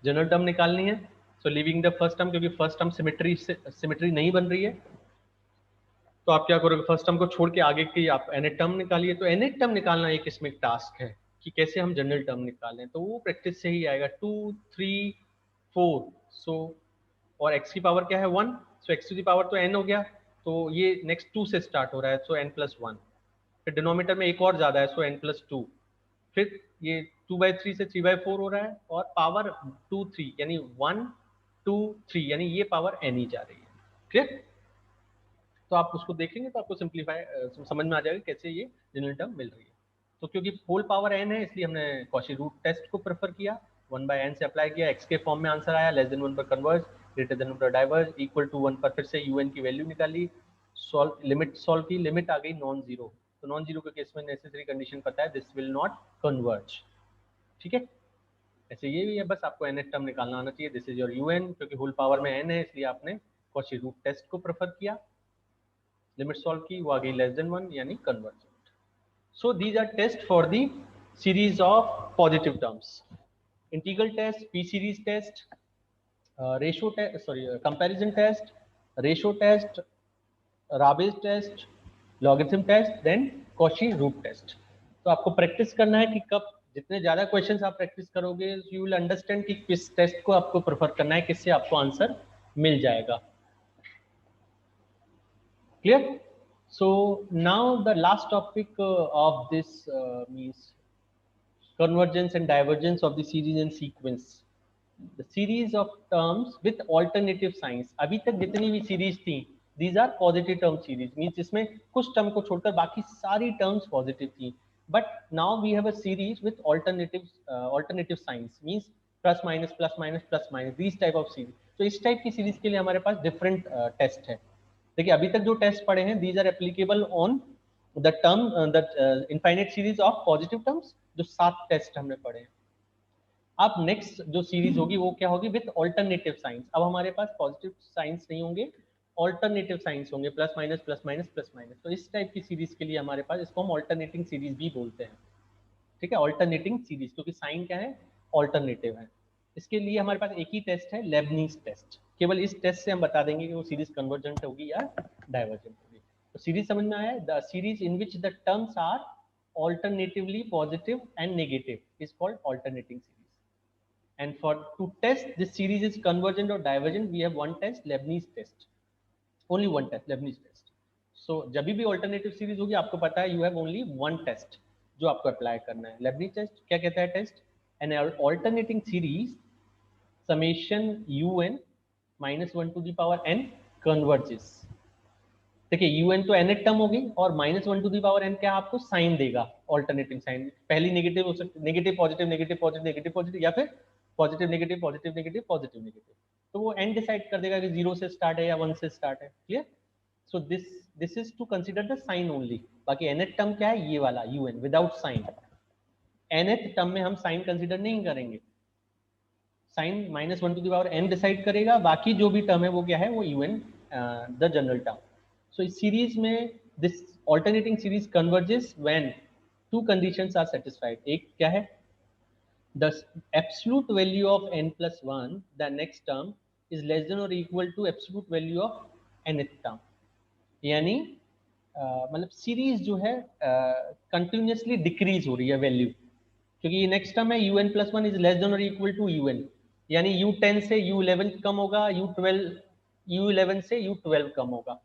जनरल टर्म निकालनी है। सो लिविंग द फर्स्ट टर्म, क्योंकि फर्स्ट टर्म सिमेट्री नहीं बन रही है, तो आप क्या करोगे, फर्स्ट टर्म को छोड़ के आगे की आप nth टर्म निकालिए। तो nth टर्म निकालना एक इसमें एक टास्क है कि कैसे हम जनरल टर्म निकालें, तो वो प्रैक्टिस से ही आएगा। 2, 3, 4, सो और x की पावर क्या है 1, सो x टू दी पावर तो n हो गया, तो ये नेक्स्ट 2 से स्टार्ट हो रहा है, सो n + 1। फिर डिनोमिनेटर में एक और ज्यादा है, सो n + 2। फिर ये 2/3 से 3/4 हो रहा है, और पावर 2, 3 यानी 1, 2, 3 यानी ये पावर n ही जा रही है। क्लियर? तो आप उसको देखेंगे तो आपको सिंप्लीफाई समझ में आ जाएगा कैसे ये जनरल टर्म मिल रही है। तो क्योंकि होल पावर n है इसलिए हमने कॉची रूट टेस्ट को प्रेफर किया, 1/n से अप्लाई किया, x के फॉर्म में आंसर आया, लेस देन 1 पर कन्वर्ज, ग्रेटर देन 1 पर डाइवर्ज, इक्वल टू 1 पर फिर से un की वैल्यू निकाली, सॉल्व की, लिमिट आ गई नॉन जीरो। तो नॉन जीरो के केस में नेसेसरी कंडीशन पता है, दिस विल नॉट कन्वर्ज। ठीक है, ऐसे ये भी है, बस आपको nth टर्म निकालना आना चाहिए। दिस इज योर un, क्योंकि होल पावर में n है इसलिए आपने कॉची रूट टेस्ट को प्रेफर किया, लिमिट सॉल्व की, वो आ गई लेस देन 1 यानी convergent. So these are test for the series of positive terms, integral test, p series test, ratio test, sorry comparison test, ratio test, Raabe's test, logarithm test, then Cauchy root test. तो आपको practice करना है कि कब जितने ज्यादा questions आप practice करोगे यू विल अंडरस्टैंड कि किस टेस्ट को आपको प्रेफर करना है, किससे आपको आंसर मिल जाएगा। Clear? So now the last topic of this means convergence and divergence of the series and sequence. The series of terms with alternative signs. अभी तक जितनी भी सीरीज थी, these are positive term series, means इसमें कुछ term को छोड़कर बाकी सारी टर्म्स पॉजिटिव थी. But now we have a series with alternative signs, means plus minus plus minus plus minus, these type of series. तो इस टाइप की सीरीज के लिए हमारे पास डिफरेंट टेस्ट है. देखिए अभी तक जो टेस्ट पढ़े हैं, these are applicable on the term the infinite series of positive terms. जो 7 टेस्ट हमने पढ़े हैं. अब नेक्स्ट जो सीरीज होगी वो क्या होगी, विथ ऑल्टरनेटिव साइंस. अब हमारे पास पॉजिटिव साइंस नहीं होंगे, ऑल्टरनेटिव साइंस होंगे, plus minus plus minus plus minus. तो इस टाइप की सीरीज के लिए हमारे पास, इसको हम ऑल्टरनेटिंग सीरीज भी बोलते हैं. ठीक है, ऑल्टरनेटिंग सीरीज, क्योंकि साइन क्या है, ऑल्टरनेटिव है. इसके लिए हमारे पास एक ही टेस्ट है, लेबनीज टेस्ट. केवल इस टेस्ट से हम बता देंगे कि वो सीरीज कन्वर्जेंट होगी या डाइवर्जेंट होगी. तो सीरीज समझ में आया, the series in which the terms are alternatively positive and negative is called alternating series. And for to test this series is convergent or divergent, we have one test, Leibniz test. Only one test, Leibniz test. So जब भी alternative series होगी, आपको पता है you have only one test जो आपको apply करना है. Leibniz test क्या कहता है test? An alternating series summation un minus 1 to the power n converges. देखिए un तो nth टर्म होगी और minus 1 to the power n क्या आपको साइन देगा, ऑल्टरनेटिंग साइन. पहली नेगेटिव हो सकती, negative positive negative positive negative positive, या फिर positive negative positive negative positive negative. तो वो एंड डिसाइड कर देगा कि 0 से स्टार्ट है या 1 से स्टार्ट है. Clear? So this is to consider the sign only. बाकी nth टर्म क्या है, ये वाला un without sign. nth term में हम साइन कंसीडर नहीं करेंगे, sign minus 1 to the power n decide करेगा. बाकी जो भी टर्म है वो क्या है, वो un the general term. So इस सीरीज में this alternating series converges when two conditions are satisfied. एक क्या है, the absolute value of n plus 1, the next term is less than or equal to absolute value of nth term. यानी मतलब series जो है कंटिन्यूसली डिक्रीज हो रही है वैल्यू, क्योंकि ये नेक्स्ट टर्म है un plus 1 is less than और इक्वल टू un. यानी u10 से u11 कम होगा, u11 से u12 कम होगा.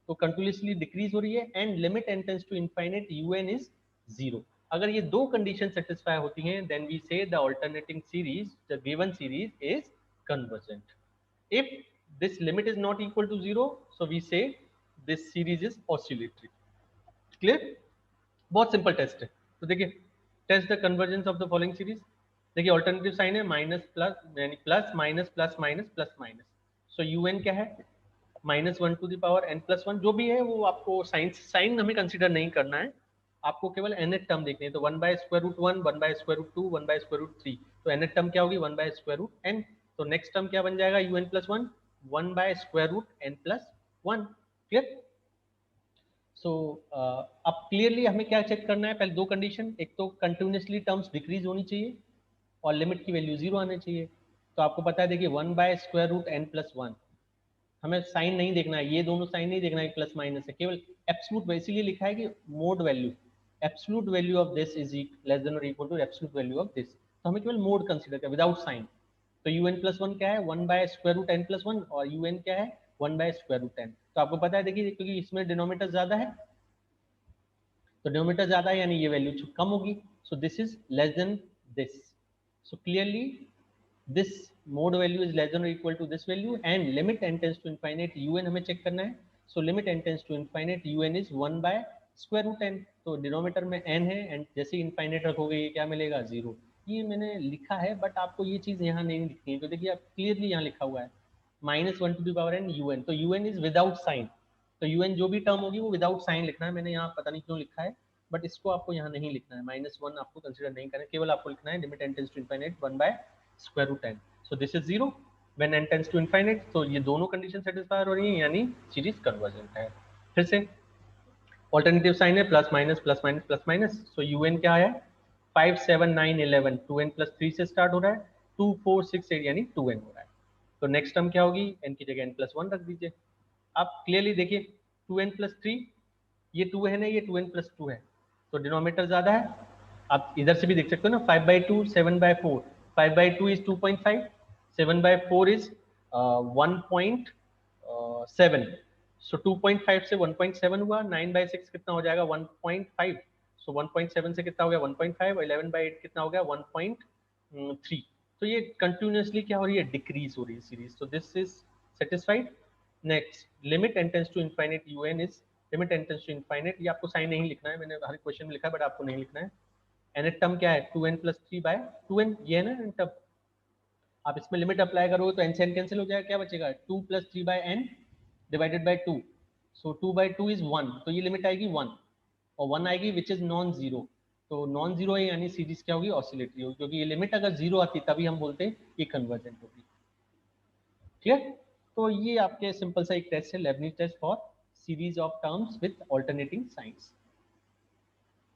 तो कंटिन्यूसली डिक्रीज हो रही है. And limit n tends to infinite un is 0. अगर ये दो कंडीशन सेटिस्फाई होती हैं, then we say the alternating series, the given series is convergent. If this limit is not equal to 0, so we say this series is oscillatory. Clear? बहुत simple test है. तो देखिए, test the convergence of the following series. देखिए alternative sign है, minus plus यानी plus minus plus minus plus minus. So un क्या है, minus 1 to the power n plus 1. जो भी है वो आपको साइन हमें कंसीडर नहीं करना है, आपको केवल nth टर्म देखनी है. तो 1 by square root 1, 1 by square root 2, 1 by square root 3. तो nth टर्म क्या होगी, 1 बाय स्क्वायर रूट n. तो नेक्स्ट टर्म क्या बन जाएगा, un plus 1, 1 by square root n plus 1. Clear? So अब क्लियरली हमें क्या चेक करना है, पहले दो कंडीशन. एक तो कंटिन्यूसली टर्म्स डिक्रीज होनी चाहिए और लिमिट की वैल्यू 0 आनी चाहिए. तो आपको पता है, देखिए 1 by square root n plus 1, हमें साइन नहीं देखना है, ये दोनों साइन नहीं देखना है, प्लस माइनस है, केवल एब्सोल्यूट. इसीलिए लिखा है कि mod value, absolute value of this is less than और equal to absolute value of this. तो हमें केवल मोड कंसीडर कर विदाउट साइन. तो un प्लस 1 क्या है, 1 by square root n plus 1, और un क्या है, 1 बाय स्क्वायर रूट n. तो आपको पता है, देखिए क्योंकि इसमें डिनोमिनेटर ज्यादा है, तो डिनोमिनेटर ज्यादा है यानी ये वैल्यू कम होगी. सो this is less then this. So clearly this mode value is less than or equal to this value, and limit n tends to infinite un हमें चेक करना है. so limit n tends to infinite un is 1 by square root n. तो denominator में n है and जैसे infinite रखोगे ये क्या मिलेगा, 0. ये मैंने लिखा है बट आपको ये चीज यहाँ नहीं लिखनी है. तो देखिए आप क्लियरली यहाँ लिखा हुआ है minus 1 to the power n un. तो un इज विदाउट साइन. तो un जो भी टर्म होगी वो विदाउट साइन लिखना है. मैंने यहाँ पता नहीं क्यों लिखा है, बट इसको आपको यहाँ नहीं लिखना है. माइनस 1 आपको कंसिडर नहीं करना है, केवल आपको लिखना है limit n tends to infinite 1 by square root n. So this is 0 when n tends to infinite. तो ये दोनों कंडीशन सेटिस्फाई हो रही है यानी सीरीज कन्वर्जेंट है. फिर से ऑल्टरनेटिव साइन है, plus minus plus minus plus minus. So un क्या है, 5 7 9 11, 2n प्लस 3 से स्टार्ट हो रहा है, 2 4 6 8 यानी 2n हो रहा है. तो नेक्स्ट टर्म क्या होगी, n की जगह n प्लस 1 रख दीजिए. आप क्लियरली देखिए 2n प्लस 3, ये 2 है ना, ये 2n प्लस 2 है, तो डिनोमिनेटर ज्यादा है. आप इधर से भी देख सकते हो ना, 5 by 2 7 by 4, 5 by 2 is 2.5, 7 by 4 is 1.7. सो 2.5 से 1.7 हुआ, 9 by 6 कितना हो जाएगा, 1.5. सो 1.7 से कितना हो गया 1.5, 11/8 कितना हो गया 1.3। तो ये कंटिन्यूसली क्या हो रही है, डिक्रीज हो रही है सीरीज। तो this is satisfied. Next, limit n tends to infinite un is, limit n tends to infinite, ये आपको साइन नहीं लिखना है, मैंने हर क्वेश्चन में लिखा है बट आपको नहीं लिखना है। एन टर्म क्या है 2n + 3/2n, ये है ना एन टर्म। आप इसमें लिमिट अप्लाई करोगे तो n से n कैंसिल हो जाएगा, क्या बचेगा 2 + 3/n divided by 2। So 2/2 is 1, तो ये लिमिट आएगी 1, और 1 आएगी विच इज नॉन जीरो। तो नॉन जीरो है यानी सीरीज क्या होगी, ऑसिलेटरी होगी, क्योंकि ये लिमिट अगर जीरो आती तभी हम बोलते हैं ये कन्वर्जेंट होगी। ठीक है, तो ये आपके सिंपल सा एक टेस्ट है, Leibniz test for series of terms with alternating signs.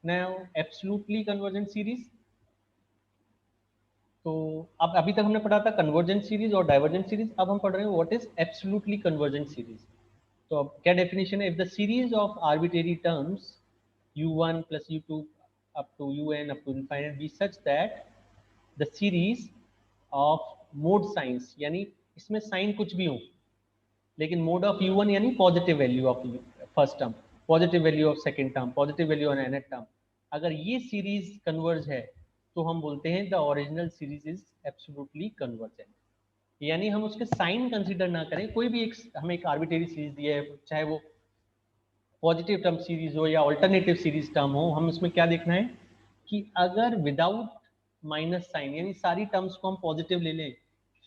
Now absolutely convergent series, तो अब अभी तक हमने पढ़ा था कन्वर्जेंट सीरीज और डाइवर्जेंट सीरीज, अब हम पढ़ रहे हैं what is absolutely convergent series. तो अब क्या डेफिनेशन है, if the series of arbitrary terms u1 + u2 up to un up to infinite be such that the series of mode signs, यानी इसमें साइन कुछ भी हो लेकिन मोड ऑफ u1 यानी positive value of first term, positive value of second term, positive value of nth term, अगर ये series converge है तो हम बोलते हैं the original series is absolutely convergent. यानी हम उसके साइन कंसीडर ना करें, कोई भी एक हमें एक आर्बिट्रेरी सीरीज दी है, चाहे वो पॉजिटिव टर्म सीरीज हो या अल्टरनेटिव सीरीज टर्म हो, हम उसमें क्या देखना है कि अगर विदाउट माइनस साइन यानी सारी टर्म्स को हम पॉजिटिव ले लें,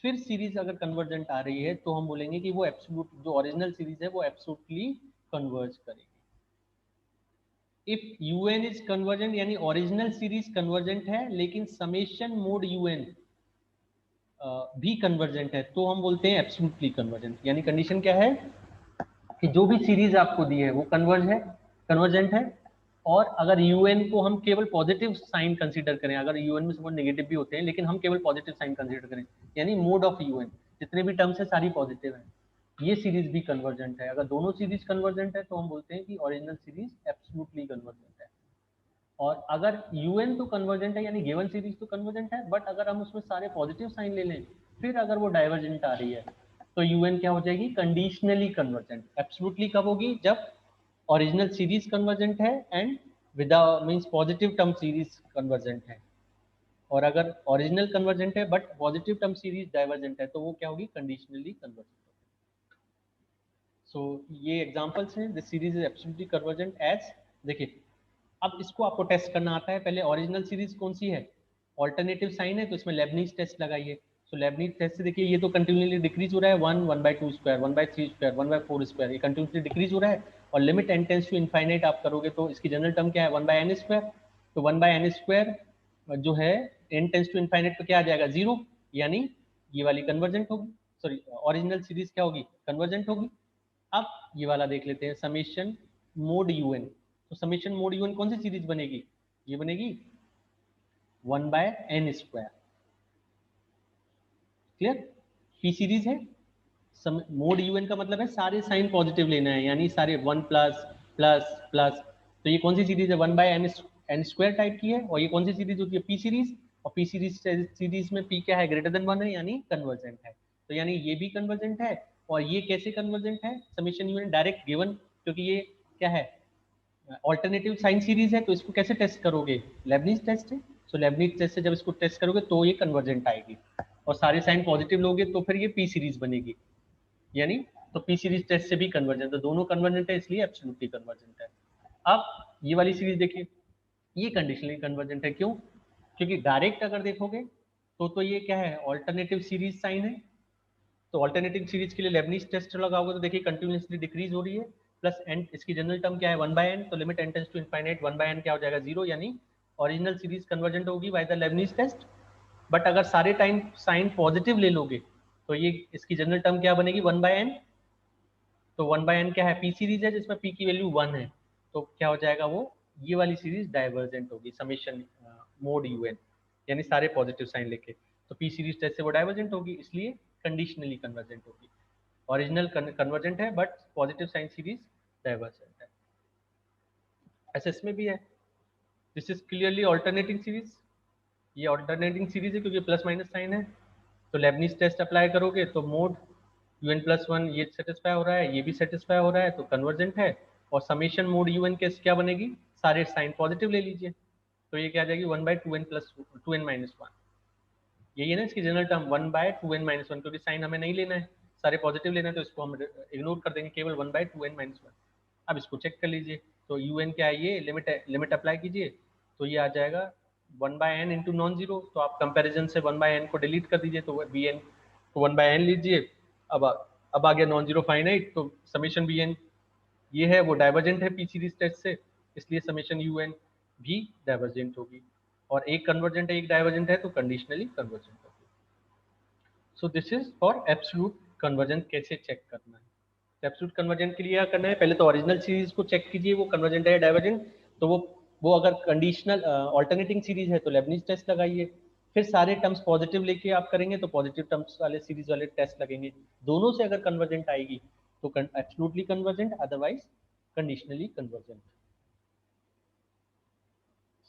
फिर सीरीज अगर कन्वर्जेंट आ रही है तो हम बोलेंगे कि वो एब्सोल्यूट जो ओरिजिनल सीरीज है वो एब्सोल्युटली कन्वर्ज करेगी। इफ un इज कन्वर्जेंट यानी ओरिजिनल सीरीज कन्वर्जेंट है लेकिन समेशन मोड un भी कन्वर्जेंट है, तो हम बोलते हैं एब्सोल्युटली कन्वर्जेंट। यानी कंडीशन क्या है कि जो भी सीरीज आपको दी है वो कन्वर्जेंट है, और अगर un को हम केवल पॉजिटिव साइन कंसीडर करें, अगर un में सपोज नेगेटिव भी होते हैं लेकिन हम केवल पॉजिटिव साइन कंसीडर करें, यानी मोड ऑफ un जितने भी टर्म्स है सारी पॉजिटिव है, ये सीरीज भी कन्वर्जेंट है। अगर दोनों सीरीज कन्वर्जेंट है तो हम बोलते हैं कि ओरिजिनल सीरीज एब्सोल्युटली कन्वर्जेंट है। और अगर un तो कन्वर्जेंट है यानी गिवन सीरीज तो कन्वर्जेंट है, बट अगर हम उसमें सारे पॉजिटिव साइन ले लें फिर अगर वो डाइवर्जेंट आ रही है तो un क्या हो जाएगी, कंडीशनली कन्वर्जेंट। एब्सोल्युटली कब होगी, जब ओरिजिनल सीरीज कन्वर्जेंट है and without means positive term series convergent है, और अगर ओरिजिनल कन्वर्जेंट है but positive term series divergent है तो वो क्या होगी, कंडीशनली कन्वर्जेंट। सो ये एग्जांपल्स हैं, this series is absolutely convergent as, देखिए अब इसको आपको टेस्ट करना आता है। पहले ओरिजिनल सीरीज कौन सी है, ऑल्टरनेटिव साइन है तो इसमें लेबनीज टेस्ट लगाइए। सो लेबनीज टेस्ट से देखिए ये तो कंटिन्यूसली डिक्रीज हो रहा है, 1 1/2 स्क्वायर 1/3 स्क्वायर 1/4 स्क्वायर, ये कंटिन्यूसली डिक्रीज हो रहा है। और limit n tends to infinite आप करोगे तो इसकी जनरल टर्म क्या है 1/n स्क्वायर, तो 1/n स्क्वायर जो है n टेंड्स टू इनफाइनाइट पे क्या आ जाएगा 0, यानी ये वाली कन्वर्जेंट होगी, सॉरी ओरिजिनल सीरीज क्या होगी, कन्वर्जेंट होगी। अब ये वाला देख लेते हैं, समेशन मोड un, तो समेशन मोड un कौन सी सीरीज बनेगी, ये बनेगी 1/n square, clear, P series है। मोड un का मतलब है सारे साइन पॉजिटिव लेना है, यानी सारे 1 प्लस प्लस प्लस, तो ये कौन सी सीरीज है 1/n स्क्वायर टाइप की है, और ये कौन सी सीरीज होती है पी सीरीज, और पी सीरीज में पी क्या है ग्रेटर देन 1 है यानी कन्वर्जेंट है, तो यानी ये भी कन्वर्जेंट है। और ये कैसे कन्वर्जेंट है, समेशन un डायरेक्ट गिवन, क्योंकि ये क्या है ऑल्टरनेटिव साइन सीरीज है, तो इसको कैसे टेस्ट करोगे, लेबनीज टेस्ट है। सो लेबनीज टेस्ट से जब इसको टेस्ट करोगे तो ये कन्वर्जेंट आएगी, और सारे साइन पॉजिटिव लोगे तो फिर ये पी सीरीज बनेगी, यानी तो पी सीरीज टेस्ट से भी कन्वर्जेंट, तो दोनों कन्वर्जेंट है इसलिए एब्सोल्युटली कन्वर्जेंट है। अब ये वाली सीरीज देखिए, ये कंडीशनली कन्वर्जेंट है, क्यों, क्योंकि डायरेक्ट अगर देखोगे तो ये क्या है ऑल्टरनेटिव सीरीज साइन है, तो ऑल्टरनेटिव सीरीज के लिए लेबनीज टेस्ट लगाओगे तो देखिए कंटिन्यूसली डिक्रीज हो रही है, प्लस एन इसकी जनरल टर्म क्या है 1/n, तो limit n tends to infinite 1/n क्या हो जाएगा 0, यानी ओरिजिनल सीरीज कन्वर्जेंट होगी by the Leibniz test. But अगर सारे टाइम साइन पॉजिटिव ले लोगे तो ये इसकी जनरल टर्म क्या बनेगी 1/n, तो 1/n क्या है पी सीरीज है जिसमें पी की वैल्यू 1 है, तो क्या हो जाएगा वो ये वाली सीरीज डाइवर्जेंट होगी समेशन मोड un, यानी सारे पॉजिटिव साइन लेके, तो पी सीरीज टेस्ट से वो डाइवर्जेंट होगी इसलिए कंडीशनली कन्वर्जेंट होगी। ओरिजिनल कन्वर्जेंट है but positive sine series divergent है। ऐसे इसमें भी है, this is clearly alternating series, ये ऑल्टरनेटिंग सीरीज है क्योंकि प्लस माइनस साइन है, तो लेबनीज टेस्ट अप्लाई करोगे तो मोड un+1 ये सेटिस्फाई हो रहा है, ये भी सेटिस्फाई हो रहा है, तो कन्वर्जेंट है। और समेशन मोड un के क्या बनेगी, सारे साइन पॉजिटिव ले लीजिए, तो ये क्या आ जाएगी 1/2n प्लस 2n माइनस 1। यही है ना इसकी जनरल टर्म 1/2n माइनस 1, क्योंकि साइन हमें नहीं लेना है, सारे पॉजिटिव लेना है, तो इसको हम इग्नोर कर देंगे, केवल 1/2n माइनस 1। अब इसको चेक कर लीजिए, तो un क्या है, ये लिमिट अप्लाई कीजिए, तो ये आ जाएगा 1/n इंटू नॉन जीरो। तो आप कंपेरिजन से 1/n को डिलीट कर दीजिए, तो bn को 1/n लीजिए। अब आ गया नॉन जीरो फाइनाइट, तो समेशन bn ये है वो डाइवर्जेंट है पी सीरीज टेस्ट से, इसलिए समेशन un भी डाइवर्जेंट होगी, और एक कन्वर्जेंट है एक डाइवर्जेंट है, तो कंडीशनली कन्वर्जेंट होगी। सो this is for absolute convergent. कैसे चेक करना है एब्सोल्यूट कन्वर्जेंट के लिए? क्या करना है, पहले तो ओरिजिनल सीरीज को चेक कीजिए वो कन्वर्जेंट है या डाइवर्जेंट। तो वो अगर कंडीशनल ऑल्टरनेटिंग सीरीज है तो लेबनीज टेस्ट लगाइए, फिर सारे टर्म्स पॉजिटिव लेके आप करेंगे तो पॉजिटिव टर्म्स वाले सीरीज वाले टेस्ट लगेंगे। दोनों से अगर कन्वर्जेंट आएगी तो absolutely convergent, otherwise conditionally convergent.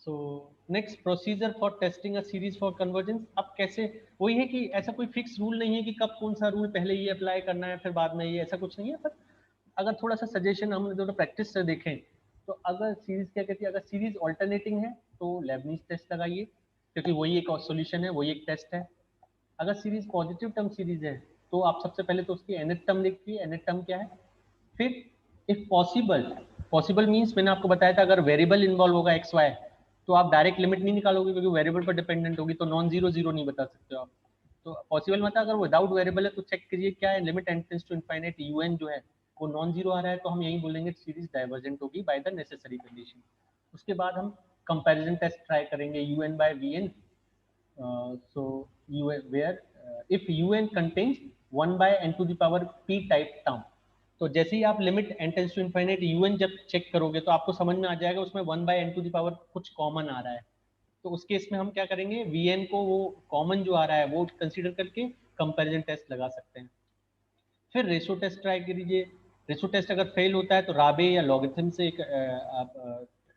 So next procedure for testing a series for convergence. अब कैसे, वही है कि ऐसा कोई फिक्स रूल नहीं है कि कब कौन सा रूल पहले ये अप्लाई करना है फिर बाद में ये, ऐसा कुछ नहीं है। पर अगर थोड़ा सा सजेशन हम थोड़ा प्रैक्टिस से देखें, तो अगर सीरीज क्या कहती है, अगर सीरीज ऑल्टरनेटिंग है तो लेबनीज टेस्ट लगाइए, क्योंकि वही एक सॉल्यूशन है, वही एक टेस्ट है। अगर सीरीज पॉजिटिव टर्म सीरीज है तो आप सबसे पहले तो उसकी nth टर्म लिखिए, nth टर्म क्या है। फिर इफ पॉसिबल, पॉसिबल मीन्स मैंने आपको बताया था अगर वेरिएबल इन्वॉल्व होगा एक्स वाई, तो आप डायरेक्ट लिमिट नहीं निकालोगे, क्योंकि वेरिएबल पर डिपेंडेंट होगी, तो नॉन जीरो जीरो नहीं बता सकते हो आप। तो पॉसिबल मतलब अगर विदाउट वेरिएबल है तो चेक कीजिए क्या है, limit tends to infinite un जो है वो नॉन जीरो आ रहा है, तो हम यही बोलेंगे सीरीज डाइवर्जेंट होगी बाय द नेसेसरी कंडीशन। उसके बाद हम कंपैरिजन टेस्ट ट्राई करेंगे un by vn। so where if un contains 1 by n to the power p type term, तो जैसे ही आप limit n tends to infinite un जब चेक करोगे तो आपको समझ में आ जाएगा उसमें 1 by n to the power कुछ कॉमन आ रहा है। तो उस केस में हम क्या करेंगे, vn को वो कॉमन जो आ रहा है वो कंसीडर करके कंपैरिजन टेस्ट लगा सकते हैं। फिर रेशो टेस्ट ट्राई कीजिए। रेशो टेस्ट अगर फेल होता है तो राबे या लॉगरिथम से आप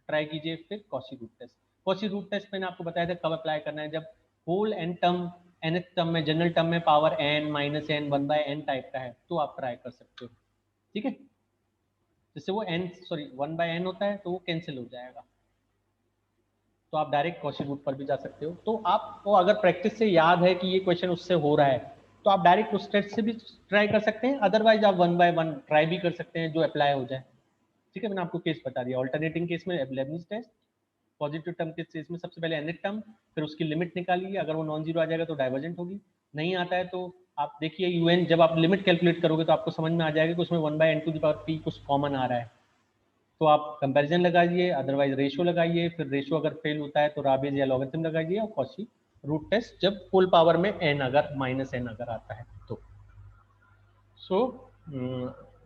ट्राई कीजिए। फिर Cauchy root test. Cauchy root test मैंने आपको बताया था कब अप्लाई करना है, जब whole n term nth term में, जनरल टर्म में power n minus n 1/n type का है तो आप ट्राई कर सकते हो। ठीक है, जिससे वो n 1/n होता है तो वो कैंसिल हो जाएगा, तो आप डायरेक्ट कॉची रूट पर भी जा सकते हो। तो आपको अगर प्रैक्टिस से याद है कि ये क्वेश्चन उससे हो रहा है तो आप डायरेक्ट उस टेस्ट से भी ट्राई कर सकते हैं, अदरवाइज आप 1 by 1 ट्राई भी कर सकते हैं जो अप्लाई हो जाए। ठीक है, मैंने आपको केस बता दिया। ऑल्टरनेटिंग केस में लेबनीज टेस्ट, पॉजिटिव टर्म के केस में सबसे पहले nth टर्म, फिर उसकी लिमिट निकालिए, अगर वो नॉन जीरो आ जाएगा तो डाइवर्जेंट होगी, नहीं आता है तो आप देखिए un, जब आप लिमिट कैलकुलेट करोगे तो आपको समझ में आ जाएगा कि उसमें 1/n to the power p कुछ कॉमन आ रहा है, तो आप कंपैरिजन लगाइए, अदरवाइज रेशो लगाइए। फिर रेशो अगर फेल होता है तो राबेज या लॉगरिथम लगाइए, और कॉची रूट टेस्ट जब फुल पावर में n अगर माइनस n अगर आता है तो।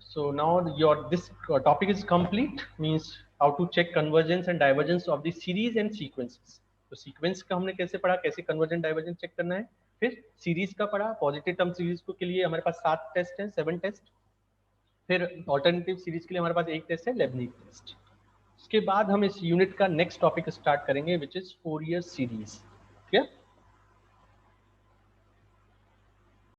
So now your this topic is complete, means how to check convergence and divergence of the series and sequences। तो सीक्वेंस का हमने कैसे पढ़ा, कैसे कन्वर्जेंट डाइवर्जेंट चेक करना है। फिर सीरीज का पढ़ा, पॉजिटिव टर्म सीरीज को के लिए हमारे पास 7 टेस्ट हैं, 7 टेस्ट। फिर ऑल्टरनेटिव सीरीज के लिए हमारे पास एक टेस्ट है, लेबनीज टेस्ट। उसके बाद हम इस यूनिट का नेक्स्ट टॉपिक स्टार्ट करेंगे विच इज फोरियर सीरीज। ठीक है।